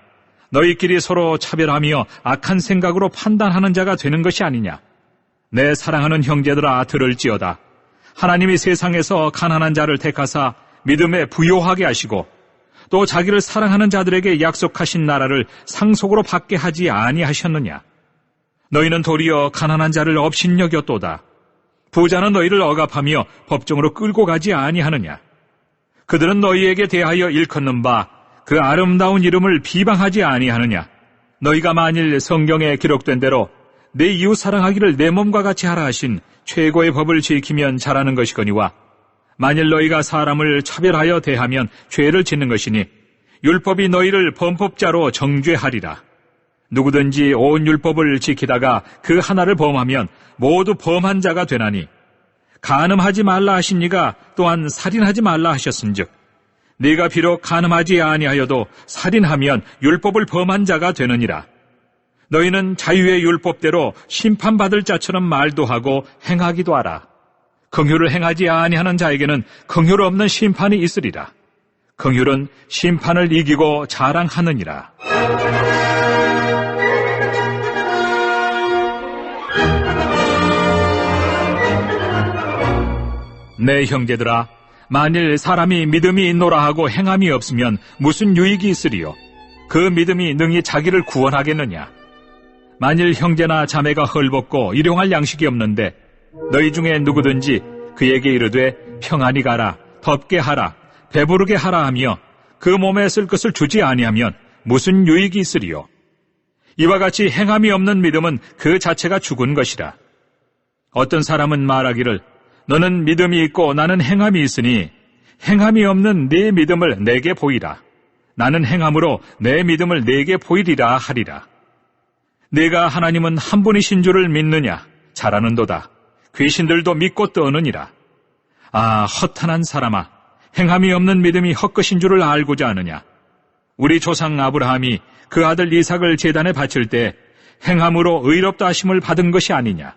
너희끼리 서로 차별하며 악한 생각으로 판단하는 자가 되는 것이 아니냐. 내 사랑하는 형제들아, 들을지어다. 하나님이 세상에서 가난한 자를 택하사 믿음에 부요하게 하시고 또 자기를 사랑하는 자들에게 약속하신 나라를 상속으로 받게 하지 아니하셨느냐. 너희는 도리어 가난한 자를 업신여겼도다. 부자는 너희를 억압하며 법정으로 끌고 가지 아니하느냐. 그들은 너희에게 대하여 일컫는 바 그 아름다운 이름을 비방하지 아니하느냐. 너희가 만일 성경에 기록된 대로 내 이웃 사랑하기를 내 몸과 같이 하라 하신 최고의 법을 지키면 잘하는 것이거니와 만일 너희가 사람을 차별하여 대하면 죄를 짓는 것이니 율법이 너희를 범법자로 정죄하리라. 누구든지 온 율법을 지키다가 그 하나를 범하면 모두 범한 자가 되나니 간음하지 말라 하신 이가 또한 살인하지 말라 하셨은즉 네가 비록 간음하지 아니하여도 살인하면 율법을 범한 자가 되느니라. 너희는 자유의 율법대로 심판받을 자처럼 말도 하고 행하기도 하라. 긍휼을 행하지 아니하는 자에게는 긍휼 없는 심판이 있으리라. 긍휼은 심판을 이기고 자랑하느니라. 내 형제들아, 만일 사람이 믿음이 있노라 하고 행함이 없으면 무슨 유익이 있으리요? 그 믿음이 능히 자기를 구원하겠느냐? 만일 형제나 자매가 헐벗고 일용할 양식이 없는데 너희 중에 누구든지 그에게 이르되 평안히 가라, 덥게 하라, 배부르게 하라 하며 그 몸에 쓸 것을 주지 아니하면 무슨 유익이 있으리요? 이와 같이 행함이 없는 믿음은 그 자체가 죽은 것이라. 어떤 사람은 말하기를 너는 믿음이 있고 나는 행함이 있으니 행함이 없는 네 믿음을 내게 보이라. 나는 행함으로 내 믿음을 내게 보이리라 하리라. 네가 하나님은 한 분이신 줄을 믿느냐? 잘하는도다. 귀신들도 믿고 떠느니라. 아, 허탄한 사람아, 행함이 없는 믿음이 헛것인 줄을 알고자 하느냐? 우리 조상 아브라함이 그 아들 이삭을 제단에 바칠 때 행함으로 의롭다 하심을 받은 것이 아니냐?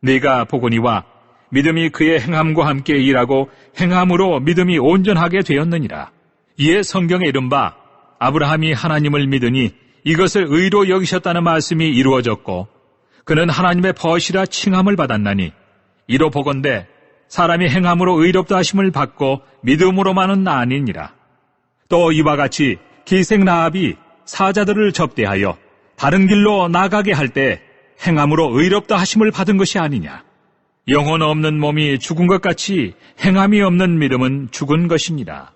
네가 보거니와 믿음이 그의 행함과 함께 일하고 행함으로 믿음이 온전하게 되었느니라. 이에 성경에 이른바 아브라함이 하나님을 믿으니 이것을 의로 여기셨다는 말씀이 이루어졌고 그는 하나님의 벗이라 칭함을 받았나니 이로 보건대 사람이 행함으로 의롭다 하심을 받고 믿음으로만은 아니니라. 또 이와 같이 기생 라합이 사자들을 접대하여 다른 길로 나가게 할 때 행함으로 의롭다 하심을 받은 것이 아니냐. 영혼 없는 몸이 죽은 것 같이 행함이 없는 믿음은 죽은 것이니라.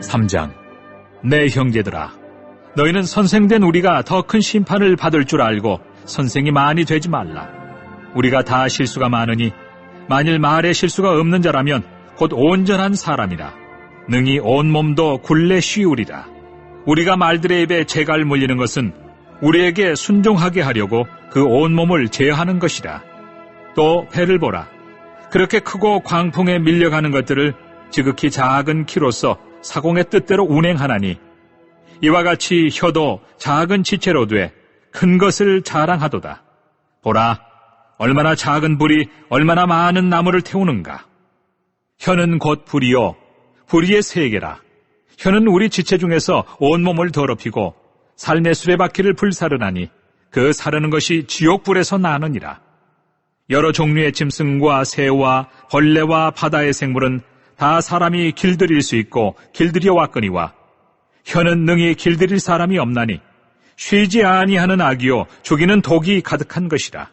(3장) 내 형제들아, 너희는 선생된 우리가 더 큰 심판을 받을 줄 알고 선생이 많이 되지 말라. 우리가 다 실수가 많으니 만일 말에 실수가 없는 자라면 곧 온전한 사람이라. 능히 온 몸도 굴레 쉬우리라. 우리가 말들의 입에 재갈 물리는 것은 우리에게 순종하게 하려고 그 온 몸을 제어하는 것이라. 또 배를 보라. 그렇게 크고 광풍에 밀려가는 것들을 지극히 작은 키로서 사공의 뜻대로 운행하나니 이와 같이 혀도 작은 지체로 돼 큰 것을 자랑하도다. 보라, 얼마나 작은 불이 얼마나 많은 나무를 태우는가. 혀는 곧 불이요 불의의 세계라. 혀는 우리 지체 중에서 온몸을 더럽히고 삶의 수레바퀴를 불사르나니 그 사르는 것이 지옥불에서 나느니라. 여러 종류의 짐승과 새와 벌레와 바다의 생물은 다 사람이 길들일 수 있고 길들여 왔거니와 혀는 능히 길들일 사람이 없나니 쉬지 아니하는 악이요 죽이는 독이 가득한 것이라.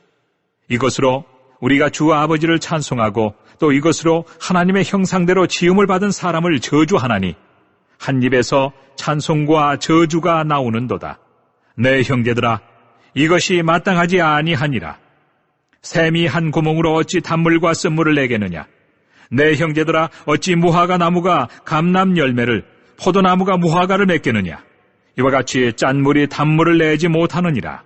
이것으로 우리가 주 아버지를 찬송하고 또 이것으로 하나님의 형상대로 지음을 받은 사람을 저주하나니 한 입에서 찬송과 저주가 나오는도다. 내 형제들아, 이것이 마땅하지 아니하니라. 샘이 한 구멍으로 어찌 단물과 쓴물을 내겠느냐? 내 형제들아, 어찌 무화과 나무가 감람 열매를, 포도나무가 무화과를 맺겠느냐? 이와 같이 짠물이 단물을 내지 못하느니라.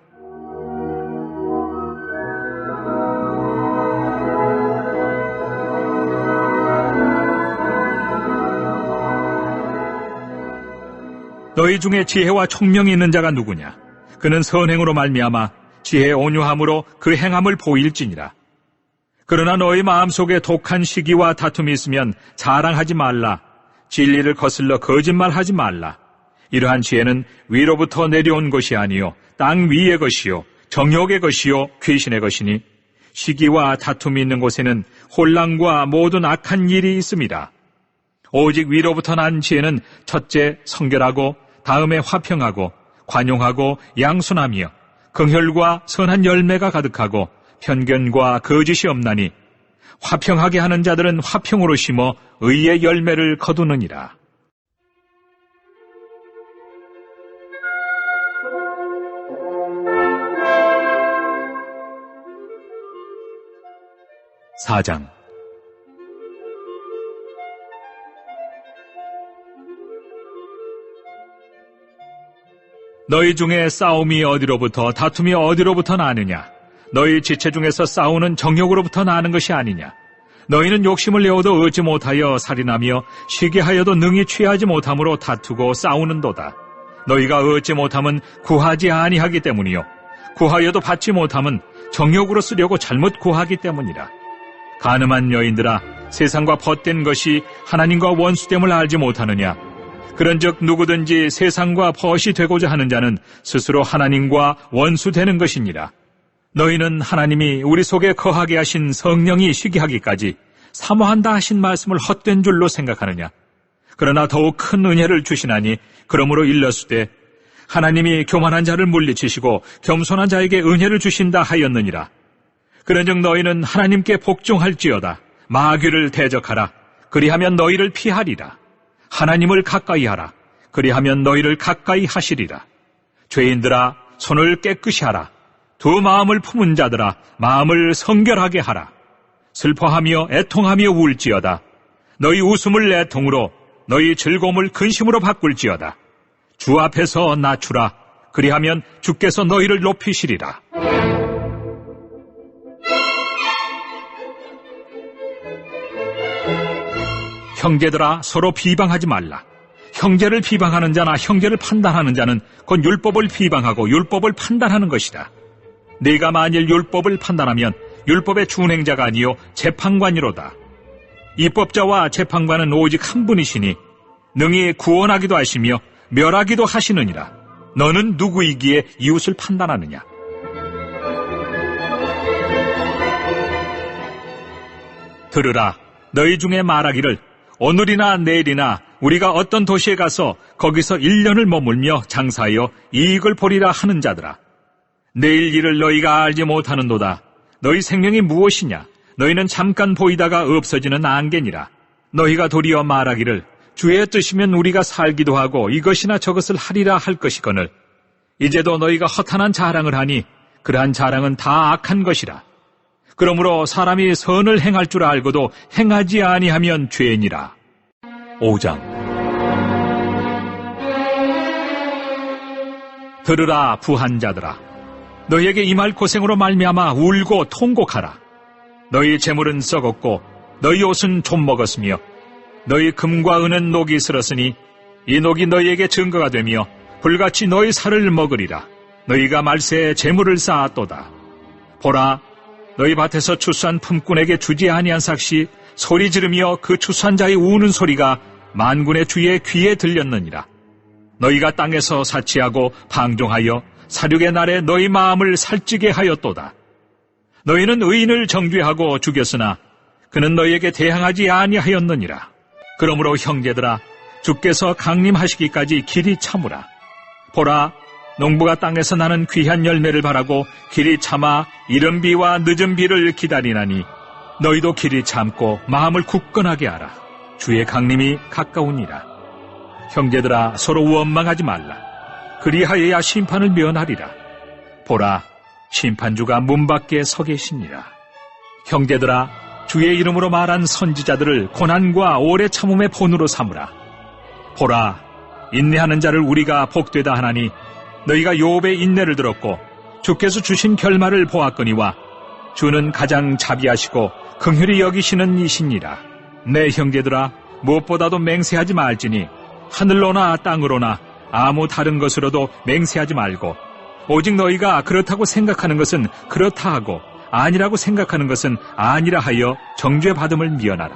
너희 중에 지혜와 총명이 있는 자가 누구냐? 그는 선행으로 말미암아 지혜의 온유함으로 그 행함을 보일지니라. 그러나 너희 마음속에 독한 시기와 다툼이 있으면 자랑하지 말라. 진리를 거슬러 거짓말하지 말라. 이러한 지혜는 위로부터 내려온 것이 아니요 땅 위의 것이요 정욕의 것이요 귀신의 것이니 시기와 다툼이 있는 곳에는 혼란과 모든 악한 일이 있습니다. 오직 위로부터 난 지혜는 첫째 성결하고 다음에 화평하고 관용하고 양순하며 긍휼과 선한 열매가 가득하고 편견과 거짓이 없나니 화평하게 하는 자들은 화평으로 심어 의의 열매를 거두느니라. (4장) 너희 중에 싸움이 어디로부터 다툼이 어디로부터 나느냐? 너희 지체 중에서 싸우는 정욕으로부터 나는 것이 아니냐? 너희는 욕심을 내어도 얻지 못하여 살인하며 시기하여도 능히 취하지 못함으로 다투고 싸우는도다. 너희가 얻지 못함은 구하지 아니하기 때문이요 구하여도 받지 못함은 정욕으로 쓰려고 잘못 구하기 때문이라. 가늠한 여인들아, 세상과 벗된 것이 하나님과 원수됨을 알지 못하느냐? 그런즉 누구든지 세상과 벗이 되고자 하는 자는 스스로 하나님과 원수되는 것이니라. 너희는 하나님이 우리 속에 거하게 하신 성령이 쉬게 하기까지 사모한다 하신 말씀을 헛된 줄로 생각하느냐? 그러나 더욱 큰 은혜를 주시나니 그러므로 일렀으되 하나님이 교만한 자를 물리치시고 겸손한 자에게 은혜를 주신다 하였느니라. 그런즉 너희는 하나님께 복종할지어다. 마귀를 대적하라. 그리하면 너희를 피하리라. 하나님을 가까이 하라. 그리하면 너희를 가까이 하시리라. 죄인들아, 손을 깨끗이 하라. 두 마음을 품은 자들아, 마음을 성결하게 하라. 슬퍼하며 애통하며 울지어다. 너희 웃음을 애통으로, 너희 즐거움을 근심으로 바꿀지어다. 주 앞에서 낮추라. 그리하면 주께서 너희를 높이시리라. 형제들아, 서로 비방하지 말라. 형제를 비방하는 자나 형제를 판단하는 자는 곧 율법을 비방하고 율법을 판단하는 것이다. 네가 만일 율법을 판단하면 율법의 준행자가 아니요 재판관이로다. 입법자와 재판관은 오직 한 분이시니 능히 구원하기도 하시며 멸하기도 하시느니라. 너는 누구이기에 이웃을 판단하느냐? 들으라. 너희 중에 말하기를 오늘이나 내일이나 우리가 어떤 도시에 가서 거기서 1년을 머물며 장사하여 이익을 보리라 하는 자들아. 내일 일을 너희가 알지 못하는도다. 너희 생명이 무엇이냐? 너희는 잠깐 보이다가 없어지는 안개니라. 너희가 도리어 말하기를 주의 뜻이면 우리가 살기도 하고 이것이나 저것을 하리라 할 것이거늘 이제도 너희가 허탄한 자랑을 하니 그러한 자랑은 다 악한 것이라. 그러므로 사람이 선을 행할 줄 알고도 행하지 아니하면 죄니라. 5장. 들으라 부한 자들아. 너희에게 임할 고생으로 말미암아 울고 통곡하라. 너희 재물은 썩었고 너희 옷은 좀 먹었으며 너희 금과 은은 녹이 슬었으니 이 녹이 너희에게 증거가 되며 불같이 너희 살을 먹으리라. 너희가 말세에 재물을 쌓았도다. 보라, 너희 밭에서 추수한 품꾼에게 주지 아니한 삭시 소리 지르며 그 추수한 자의 우는 소리가 만군의 주의 귀에 들렸느니라. 너희가 땅에서 사치하고 방종하여 사륙의 날에 너희 마음을 살찌게 하였도다. 너희는 의인을 정죄하고 죽였으나 그는 너희에게 대항하지 아니하였느니라. 그러므로 형제들아, 주께서 강림하시기까지 길이 참으라. 보라, 농부가 땅에서 나는 귀한 열매를 바라고 길이 참아 이른 비와 늦은 비를 기다리나니 너희도 길이 참고 마음을 굳건하게 하라. 주의 강림이 가까우니라. 형제들아, 서로 원망하지 말라. 그리하여야 심판을 면하리라. 보라, 심판주가 문 밖에 서 계시니라. 형제들아, 주의 이름으로 말한 선지자들을 고난과 오래 참음의 본으로 삼으라. 보라, 인내하는 자를 우리가 복되다 하나니 너희가 욥의 인내를 들었고 주께서 주신 결말을 보았거니와 주는 가장 자비하시고 긍휼히 여기시는 이시니라. 내 형제들아, 무엇보다도 맹세하지 말지니 하늘로나 땅으로나 아무 다른 것으로도 맹세하지 말고 오직 너희가 그렇다고 생각하는 것은 그렇다 하고 아니라고 생각하는 것은 아니라 하여 정죄받음을 미언하라.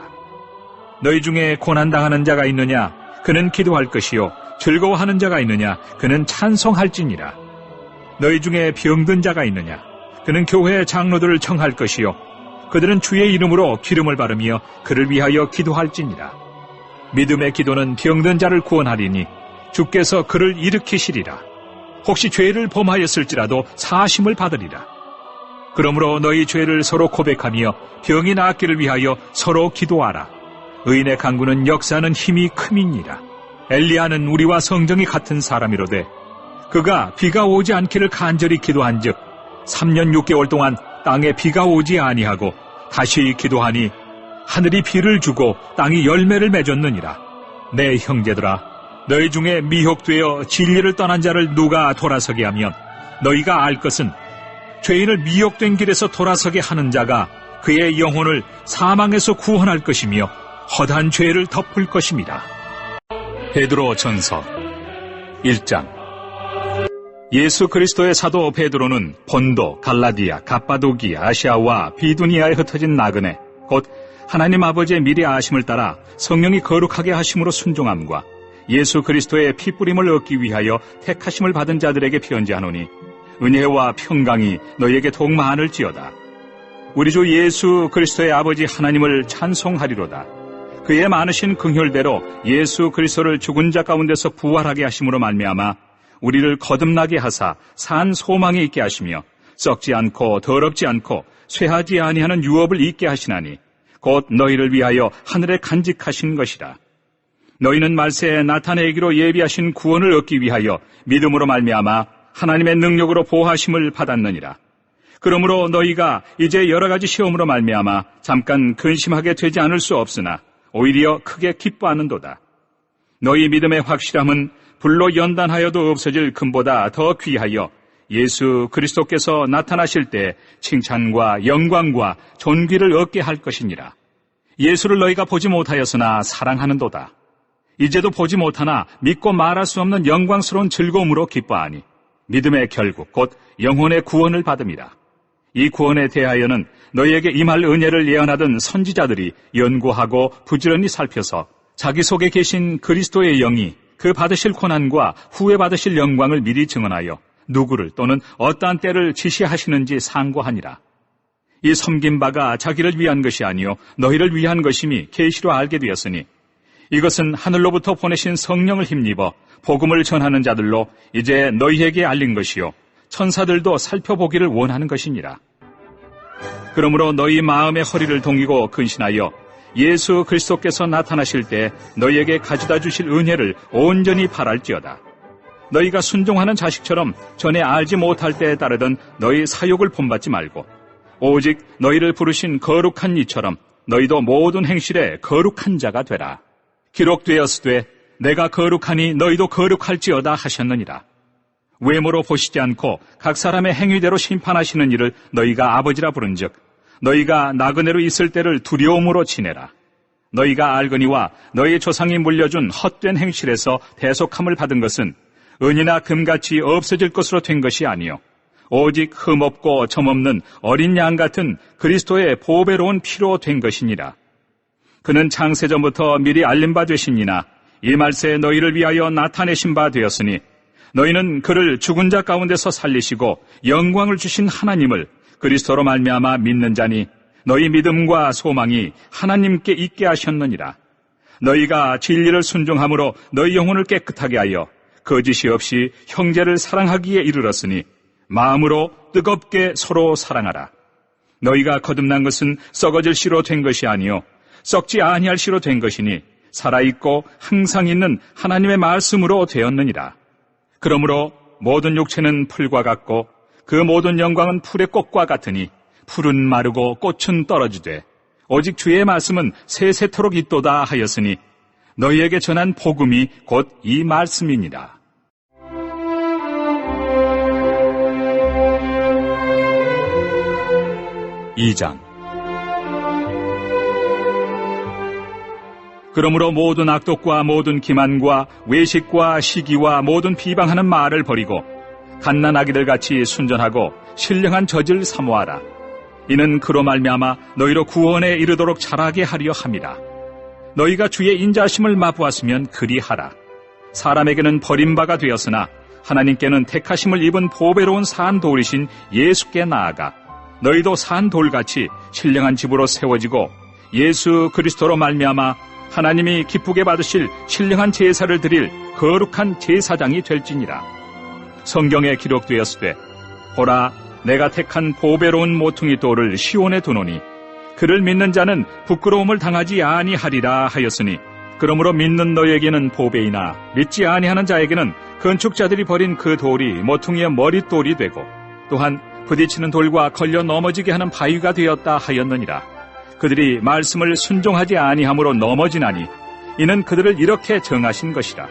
너희 중에 고난당하는 자가 있느냐? 그는 기도할 것이요 즐거워하는 자가 있느냐? 그는 찬송할지니라. 너희 중에 병든 자가 있느냐? 그는 교회 장로들을 청할 것이요 그들은 주의 이름으로 기름을 바르며 그를 위하여 기도할지니라. 믿음의 기도는 병든 자를 구원하리니 주께서 그를 일으키시리라. 혹시 죄를 범하였을지라도 사심을 받으리라. 그러므로 너희 죄를 서로 고백하며 병이 낫기를 위하여 서로 기도하라. 의인의 강구는 역사하는 힘이 큼이니라. 엘리야는 우리와 성정이 같은 사람이로되 그가 비가 오지 않기를 간절히 기도한즉 3년 6개월 동안 땅에 비가 오지 아니하고 다시 기도하니 하늘이 비를 주고 땅이 열매를 맺었느니라. 내 형제들아, 너희 중에 미혹되어 진리를 떠난 자를 누가 돌아서게 하면 너희가 알 것은 죄인을 미혹된 길에서 돌아서게 하는 자가 그의 영혼을 사망에서 구원할 것이며 허다한 죄를 덮을 것입니다. 베드로 전서 1장. 예수 그리스도의 사도 베드로는 본도, 갈라디아, 갑바도기아, 아시아와 비두니아에 흩어진 나그네 곧 하나님 아버지의 미리 아심을 따라 성령이 거룩하게 하심으로 순종함과 예수 그리스도의 피뿌림을 얻기 위하여 택하심을 받은 자들에게 편지하노니 은혜와 평강이 너희에게 더욱 많을지어다. 우리 주 예수 그리스도의 아버지 하나님을 찬송하리로다. 그의 많으신 긍휼대로 예수 그리스도를 죽은 자 가운데서 부활하게 하심으로 말미암아 우리를 거듭나게 하사 산 소망이 있게 하시며 썩지 않고 더럽지 않고 쇠하지 아니하는 유업을 있게 하시나니 곧 너희를 위하여 하늘에 간직하신 것이라. 너희는 말세에 나타내기로 예비하신 구원을 얻기 위하여 믿음으로 말미암아 하나님의 능력으로 보호하심을 받았느니라. 그러므로 너희가 이제 여러 가지 시험으로 말미암아 잠깐 근심하게 되지 않을 수 없으나 오히려 크게 기뻐하는도다. 너희 믿음의 확실함은 불로 연단하여도 없어질 금보다 더 귀하여 예수 그리스도께서 나타나실 때 칭찬과 영광과 존귀를 얻게 할 것이니라. 예수를 너희가 보지 못하였으나 사랑하는도다. 이제도 보지 못하나 믿고 말할 수 없는 영광스러운 즐거움으로 기뻐하니 믿음의 결국 곧 영혼의 구원을 받음이라. 이 구원에 대하여는 너희에게 임할 은혜를 예언하던 선지자들이 연구하고 부지런히 살펴서 자기 속에 계신 그리스도의 영이 그 받으실 고난과 후에 받으실 영광을 미리 증언하여 누구를 또는 어떠한 때를 지시하시는지 상고하니라. 이 섬긴 바가 자기를 위한 것이 아니요 너희를 위한 것임이 계시로 알게 되었으니 이것은 하늘로부터 보내신 성령을 힘입어 복음을 전하는 자들로 이제 너희에게 알린 것이요 천사들도 살펴보기를 원하는 것이니라. 그러므로 너희 마음의 허리를 동이고 근신하여 예수 그리스도께서 나타나실 때 너희에게 가져다 주실 은혜를 온전히 바랄지어다. 너희가 순종하는 자식처럼 전에 알지 못할 때에 따르던 너희 사욕을 본받지 말고 오직 너희를 부르신 거룩한 이처럼 너희도 모든 행실에 거룩한 자가 되라. 기록되었으되 내가 거룩하니 너희도 거룩할지어다 하셨느니라. 외모로 보시지 않고 각 사람의 행위대로 심판하시는 이를 너희가 아버지라 부른즉 너희가 나그네로 있을 때를 두려움으로 지내라. 너희가 알거니와 너희 조상이 물려준 헛된 행실에서 대속함을 받은 것은 은이나 금같이 없어질 것으로 된 것이 아니요 오직 흠없고 점없는 어린 양 같은 그리스도의 보배로운 피로 된 것이니라. 그는 창세전부터 미리 알린 바 되시니나 이 말세에 너희를 위하여 나타내신 바 되었으니 너희는 그를 죽은 자 가운데서 살리시고 영광을 주신 하나님을 그리스도로 말미암아 믿는 자니 너희 믿음과 소망이 하나님께 있게 하셨느니라. 너희가 진리를 순종함으로 너희 영혼을 깨끗하게 하여 거짓이 없이 형제를 사랑하기에 이르렀으니 마음으로 뜨겁게 서로 사랑하라. 너희가 거듭난 것은 썩어질 씨로 된 것이 아니요 썩지 아니할 씨로 된 것이니 살아있고 항상 있는 하나님의 말씀으로 되었느니라. 그러므로 모든 육체는 풀과 같고 그 모든 영광은 풀의 꽃과 같으니 풀은 마르고 꽃은 떨어지되 오직 주의 말씀은 세세토록 있도다 하였으니 너희에게 전한 복음이 곧 이 말씀이니라. (2장) 그러므로 모든 악독과 모든 기만과 외식과 시기와 모든 비방하는 말을 버리고 갓난아기들 같이 순전하고 신령한 젖을 사모하라. 이는 그로 말미암아 너희로 구원에 이르도록 자라게 하려 함이라. 너희가 주의 인자하심을 맛보았으면 그리하라. 사람에게는 버림바가 되었으나 하나님께는 택하심을 입은 보배로운 산 돌이신 예수께 나아가 너희도 산 돌같이 신령한 집으로 세워지고 예수 그리스도로 말미암아 하나님이 기쁘게 받으실 신령한 제사를 드릴 거룩한 제사장이 될지니라. 성경에 기록되었으되 보라 내가 택한 보배로운 모퉁이 돌을 시온에 두노니 그를 믿는 자는 부끄러움을 당하지 아니하리라 하였으니 그러므로 믿는 너희에게는 보배이나 믿지 아니하는 자에게는 건축자들이 버린 그 돌이 모퉁이의 머릿돌이 되고 또한 부딪히는 돌과 걸려 넘어지게 하는 바위가 되었다 하였느니라. 그들이 말씀을 순종하지 아니함으로 넘어지나니 이는 그들을 이렇게 정하신 것이라.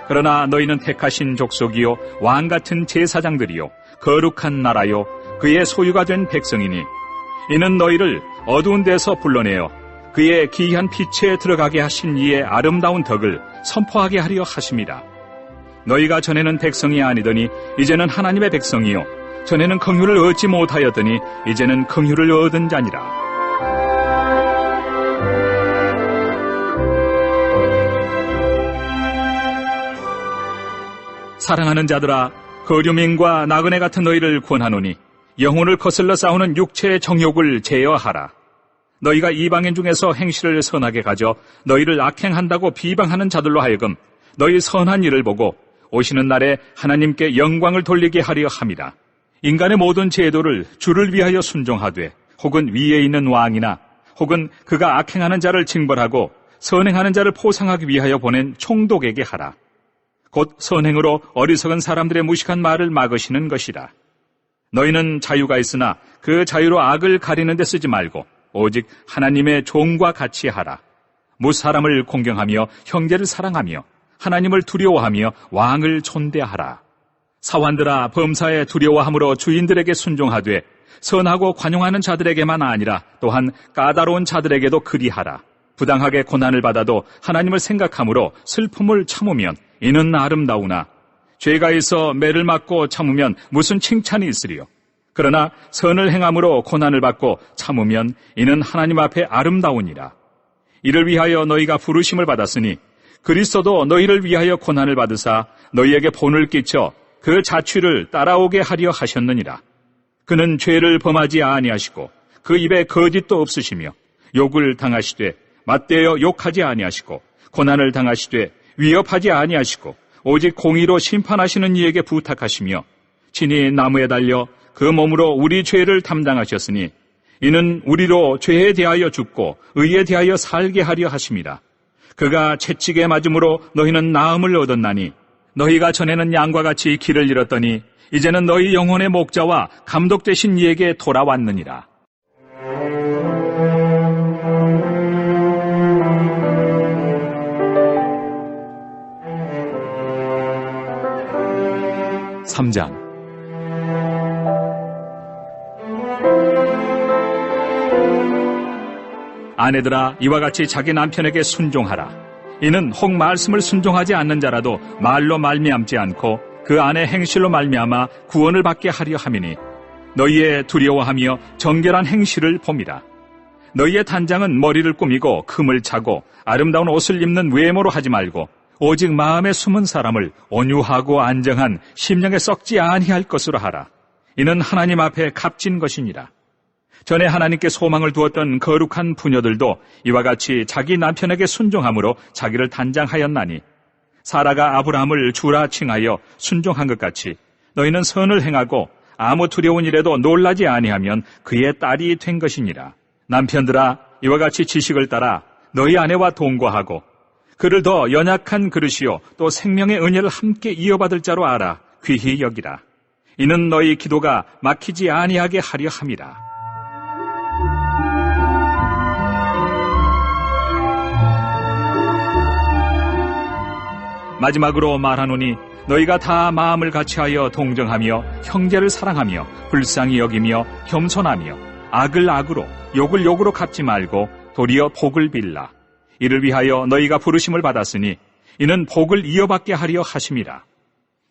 그러나 너희는 택하신 족속이요 왕같은 제사장들이요 거룩한 나라요 그의 소유가 된 백성이니 이는 너희를 어두운 데서 불러내어 그의 기이한 빛에 들어가게 하신 이의 아름다운 덕을 선포하게 하려 하심이라. 너희가 전에는 백성이 아니더니 이제는 하나님의 백성이요 전에는 긍휼을 얻지 못하였더니 이제는 긍휼을 얻은 자니라. 사랑하는 자들아 거류민과 나그네 같은 너희를 권하노니 영혼을 거슬러 싸우는 육체의 정욕을 제어하라. 너희가 이방인 중에서 행실을 선하게 가져 너희를 악행한다고 비방하는 자들로 하여금 너희 선한 일을 보고 오시는 날에 하나님께 영광을 돌리게 하려 함이라. 인간의 모든 제도를 주를 위하여 순종하되 혹은 위에 있는 왕이나 혹은 그가 악행하는 자를 징벌하고 선행하는 자를 포상하기 위하여 보낸 총독에게 하라. 곧 선행으로 어리석은 사람들의 무식한 말을 막으시는 것이라. 너희는 자유가 있으나 그 자유로 악을 가리는 데 쓰지 말고 오직 하나님의 종과 같이 하라. 무사람을 공경하며 형제를 사랑하며 하나님을 두려워하며 왕을 존대하라. 사환들아, 범사에 두려워함으로 주인들에게 순종하되 선하고 관용하는 자들에게만 아니라 또한 까다로운 자들에게도 그리하라. 부당하게 고난을 받아도 하나님을 생각함으로 슬픔을 참으면 이는 아름다우나 죄가 있어 매를 맞고 참으면 무슨 칭찬이 있으리요. 그러나 선을 행함으로 고난을 받고 참으면 이는 하나님 앞에 아름다우니라. 이를 위하여 너희가 부르심을 받았으니 그리스도도 너희를 위하여 고난을 받으사 너희에게 본을 끼쳐 그 자취를 따라오게 하려 하셨느니라. 그는 죄를 범하지 아니하시고 그 입에 거짓도 없으시며 욕을 당하시되 맞대어 욕하지 아니하시고 고난을 당하시되 위협하지 아니하시고 오직 공의로 심판하시는 이에게 부탁하시며 친히 나무에 달려 그 몸으로 우리 죄를 담당하셨으니 이는 우리로 죄에 대하여 죽고 의에 대하여 살게 하려 하심이라. 그가 채찍에 맞음으로 너희는 나음을 얻었나니 너희가 전에는 양과 같이 길을 잃었더니 이제는 너희 영혼의 목자와 감독 되신 이에게 돌아왔느니라. (3장) 아내들아, 이와 같이 자기 남편에게 순종하라. 이는 혹 말씀을 순종하지 않는 자라도 말로 말미암지 않고 그 안에 행실로 말미암아 구원을 받게 하려 함이니 너희의 두려워하며 정결한 행실을 봄이라. 너희의 단장은 머리를 꾸미고 금을 차고 아름다운 옷을 입는 외모로 하지 말고 오직 마음에 숨은 사람을 온유하고 안정한 심령에 썩지 아니할 것으로 하라. 이는 하나님 앞에 값진 것이니라. 전에 하나님께 소망을 두었던 거룩한 부녀들도 이와 같이 자기 남편에게 순종함으로 자기를 단장하였나니 사라가 아브라함을 주라 칭하여 순종한 것 같이 너희는 선을 행하고 아무 두려운 일에도 놀라지 아니하면 그의 딸이 된 것이니라. 남편들아, 이와 같이 지식을 따라 너희 아내와 동거하고 그를 더 연약한 그릇이요 또 생명의 은혜를 함께 이어받을 자로 알아 귀히 여기라. 이는 너희 기도가 막히지 아니하게 하려 함이라. 마지막으로 말하노니 너희가 다 마음을 같이하여 동정하며 형제를 사랑하며 불쌍히 여기며 겸손하며 악을 악으로 욕을 욕으로 갚지 말고 도리어 복을 빌라. 이를 위하여 너희가 부르심을 받았으니 이는 복을 이어받게 하려 하심이라.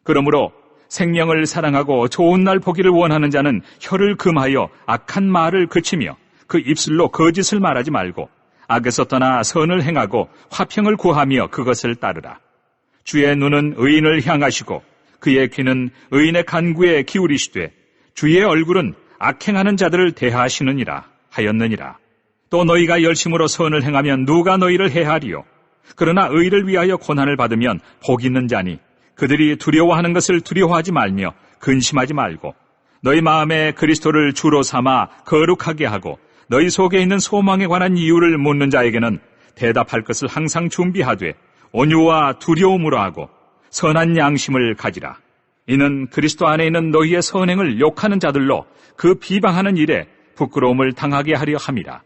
그러므로 생명을 사랑하고 좋은 날 보기를 원하는 자는 혀를 금하여 악한 말을 그치며 그 입술로 거짓을 말하지 말고 악에서 떠나 선을 행하고 화평을 구하며 그것을 따르라. 주의 눈은 의인을 향하시고 그의 귀는 의인의 간구에 기울이시되 주의 얼굴은 악행하는 자들을 대하시느니라 하였느니라. 또 너희가 열심으로 선을 행하면 누가 너희를 해하리요? 그러나 의를 위하여 고난을 받으면 복 있는 자니 그들이 두려워하는 것을 두려워하지 말며 근심하지 말고 너희 마음에 그리스도를 주로 삼아 거룩하게 하고 너희 속에 있는 소망에 관한 이유를 묻는 자에게는 대답할 것을 항상 준비하되 온유와 두려움으로 하고 선한 양심을 가지라. 이는 그리스도 안에 있는 너희의 선행을 욕하는 자들로 그 비방하는 일에 부끄러움을 당하게 하려 함이라.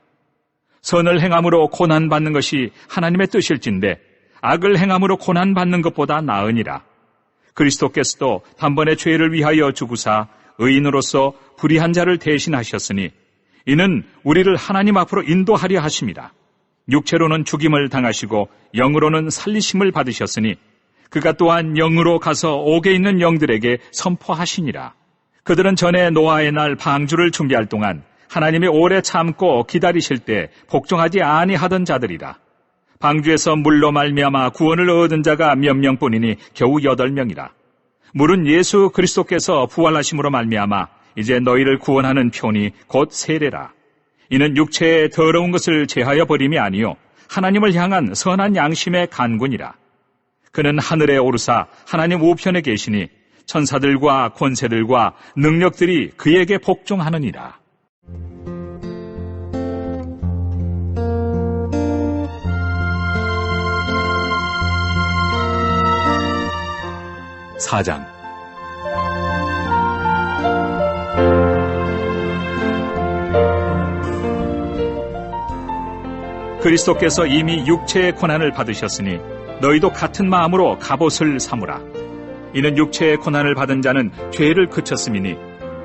선을 행함으로 고난받는 것이 하나님의 뜻일진데 악을 행함으로 고난받는 것보다 나으니라. 그리스도께서도 단번에 죄를 위하여 죽으사 의인으로서 불의한 자를 대신하셨으니 이는 우리를 하나님 앞으로 인도하려 하심이라. 육체로는 죽임을 당하시고 영으로는 살리심을 받으셨으니 그가 또한 영으로 가서 옥에 있는 영들에게 선포하시니라. 그들은 전에 노아의 날 방주를 준비할 동안 하나님이 오래 참고 기다리실 때 복종하지 아니하던 자들이라. 방주에서 물로 말미암아 구원을 얻은 자가 몇 명뿐이니 겨우 8명이라. 물은 예수 그리스도께서 부활하심으로 말미암아 이제 너희를 구원하는 표니 곧 세례라. 이는 육체의 더러운 것을 제하여 버림이 아니요 하나님을 향한 선한 양심의 간군이라. 그는 하늘에 오르사 하나님 우편에 계시니 천사들과 권세들과 능력들이 그에게 복종하느니라. 사장. 그리스도께서 이미 육체의 고난을 받으셨으니 너희도 같은 마음으로 갑옷을 삼으라. 이는 육체의 고난을 받은 자는 죄를 그쳤음이니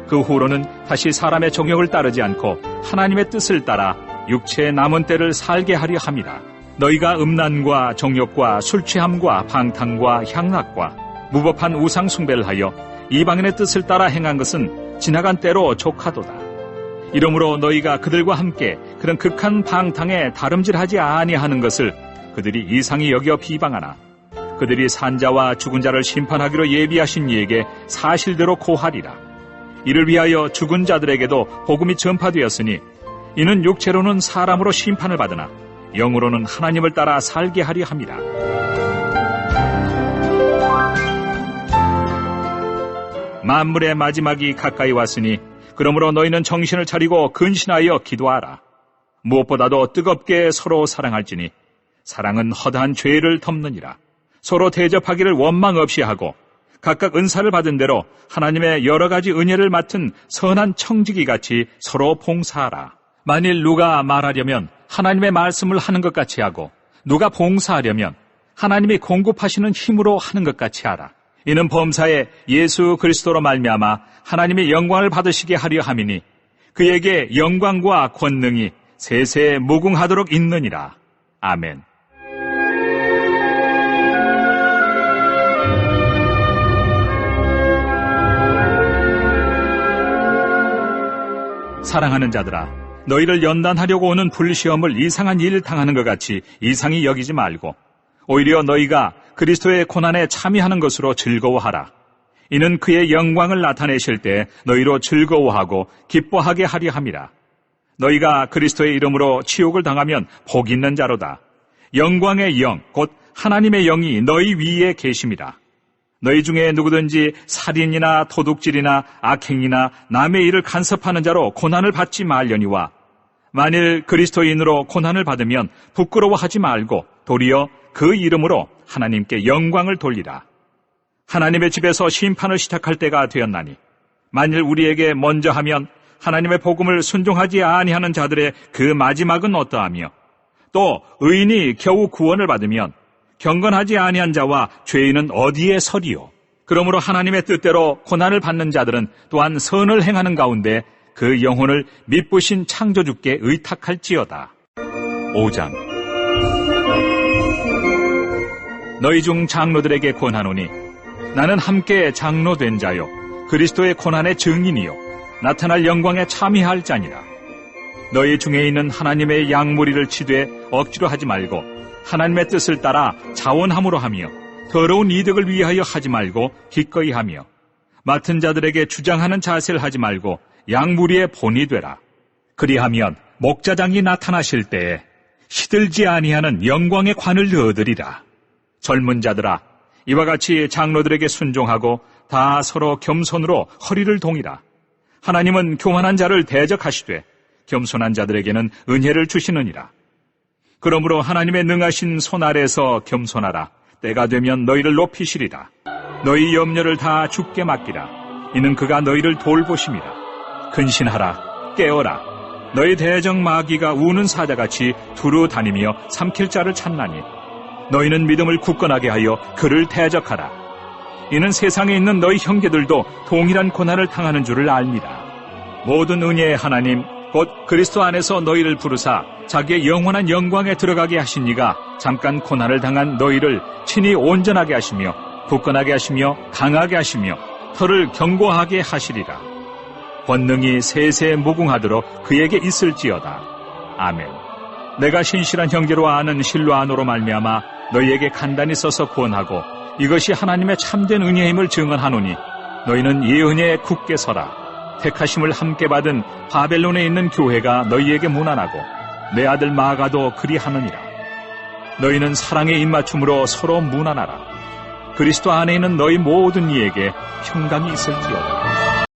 그 후로는 다시 사람의 정욕을 따르지 않고 하나님의 뜻을 따라 육체의 남은 때를 살게 하려 함이라. 너희가 음란과 정욕과 술취함과 방탕과 향락과 무법한 우상 숭배를 하여 이방인의 뜻을 따라 행한 것은 지나간 때로 족하도다. 이러므로 너희가 그들과 함께 그런 극한 방탕에 다름질하지 아니하는 것을 그들이 이상히 여겨 비방하나 그들이 산자와 죽은 자를 심판하기로 예비하신 이에게 사실대로 고하리라. 이를 위하여 죽은 자들에게도 복음이 전파되었으니 이는 육체로는 사람으로 심판을 받으나 영으로는 하나님을 따라 살게 하려 함이라. 만물의 마지막이 가까이 왔으니 그러므로 너희는 정신을 차리고 근신하여 기도하라. 무엇보다도 뜨겁게 서로 사랑할지니 사랑은 허다한 죄를 덮느니라. 서로 대접하기를 원망 없이 하고 각각 은사를 받은 대로 하나님의 여러 가지 은혜를 맡은 선한 청지기 같이 서로 봉사하라. 만일 누가 말하려면 하나님의 말씀을 하는 것 같이 하고 누가 봉사하려면 하나님이 공급하시는 힘으로 하는 것 같이 하라. 이는 범사에 예수 그리스도로 말미암아 하나님의 영광을 받으시게 하려 함이니 그에게 영광과 권능이 세세 무궁하도록 있느니라. 아멘. 사랑하는 자들아, 너희를 연단하려고 오는 불시험을 이상한 일 당하는 것 같이 이상히 여기지 말고 오히려 너희가 그리스도의 고난에 참여하는 것으로 즐거워하라. 이는 그의 영광을 나타내실 때 너희로 즐거워하고 기뻐하게 하려 함이라. 너희가 그리스도의 이름으로 치욕을 당하면 복 있는 자로다. 영광의 영, 곧 하나님의 영이 너희 위에 계심이라. 너희 중에 누구든지 살인이나 도둑질이나 악행이나 남의 일을 간섭하는 자로 고난을 받지 말려니와 만일 그리스도인으로 고난을 받으면 부끄러워하지 말고 도리어 그 이름으로 하나님께 영광을 돌리라. 하나님의 집에서 심판을 시작할 때가 되었나니 만일 우리에게 먼저 하면 하나님의 복음을 순종하지 아니하는 자들의 그 마지막은 어떠하며 또 의인이 겨우 구원을 받으면 경건하지 아니한 자와 죄인은 어디에 서리요. 그러므로 하나님의 뜻대로 고난을 받는 자들은 또한 선을 행하는 가운데 그 영혼을 미쁘신 창조주께 의탁할지어다. 5장. 너희 중 장로들에게 권하노니 나는 함께 장로된 자요 그리스도의 고난의 증인이요 나타날 영광에 참여할 자니라. 너희 중에 있는 하나님의 양무리를 치되 억지로 하지 말고 하나님의 뜻을 따라 자원함으로 하며 더러운 이득을 위하여 하지 말고 기꺼이 하며 맡은 자들에게 주장하는 자세를 하지 말고 양무리의 본이 되라. 그리하면 목자장이 나타나실 때에 시들지 아니하는 영광의 관을 얻으리라. 젊은 자들아, 이와 같이 장로들에게 순종하고 다 서로 겸손으로 허리를 동이라. 하나님은 교만한 자를 대적하시되 겸손한 자들에게는 은혜를 주시느니라. 그러므로 하나님의 능하신 손 아래에서 겸손하라. 때가 되면 너희를 높이시리라. 너희 염려를 다 주께 맡기라. 이는 그가 너희를 돌보심이라. 근신하라. 깨어라. 너희 대적 마귀가 우는 사자같이 두루 다니며 삼킬 자를 찾나니 너희는 믿음을 굳건하게 하여 그를 대적하라. 이는 세상에 있는 너희 형제들도 동일한 고난을 당하는 줄을 압니다. 모든 은혜의 하나님 곧 그리스도 안에서 너희를 부르사 자기의 영원한 영광에 들어가게 하신 이가 잠깐 고난을 당한 너희를 친히 온전하게 하시며 굳건하게 하시며 강하게 하시며 털을 견고하게 하시리라. 권능이 세세 무궁하도록 그에게 있을지어다. 아멘. 내가 신실한 형제로 아는 실로아노로 말미암아 너희에게 간단히 써서 구원하고 이것이 하나님의 참된 은혜임을 증언하노니 너희는 이 은혜에 굳게 서라. 택하심을 함께 받은 바벨론에 있는 교회가 너희에게 문안하고 내 아들 마가도 그리하느니라. 너희는 사랑의 입맞춤으로 서로 문안하라. 그리스도 안에 있는 너희 모든 이에게 평강이 있을지어다.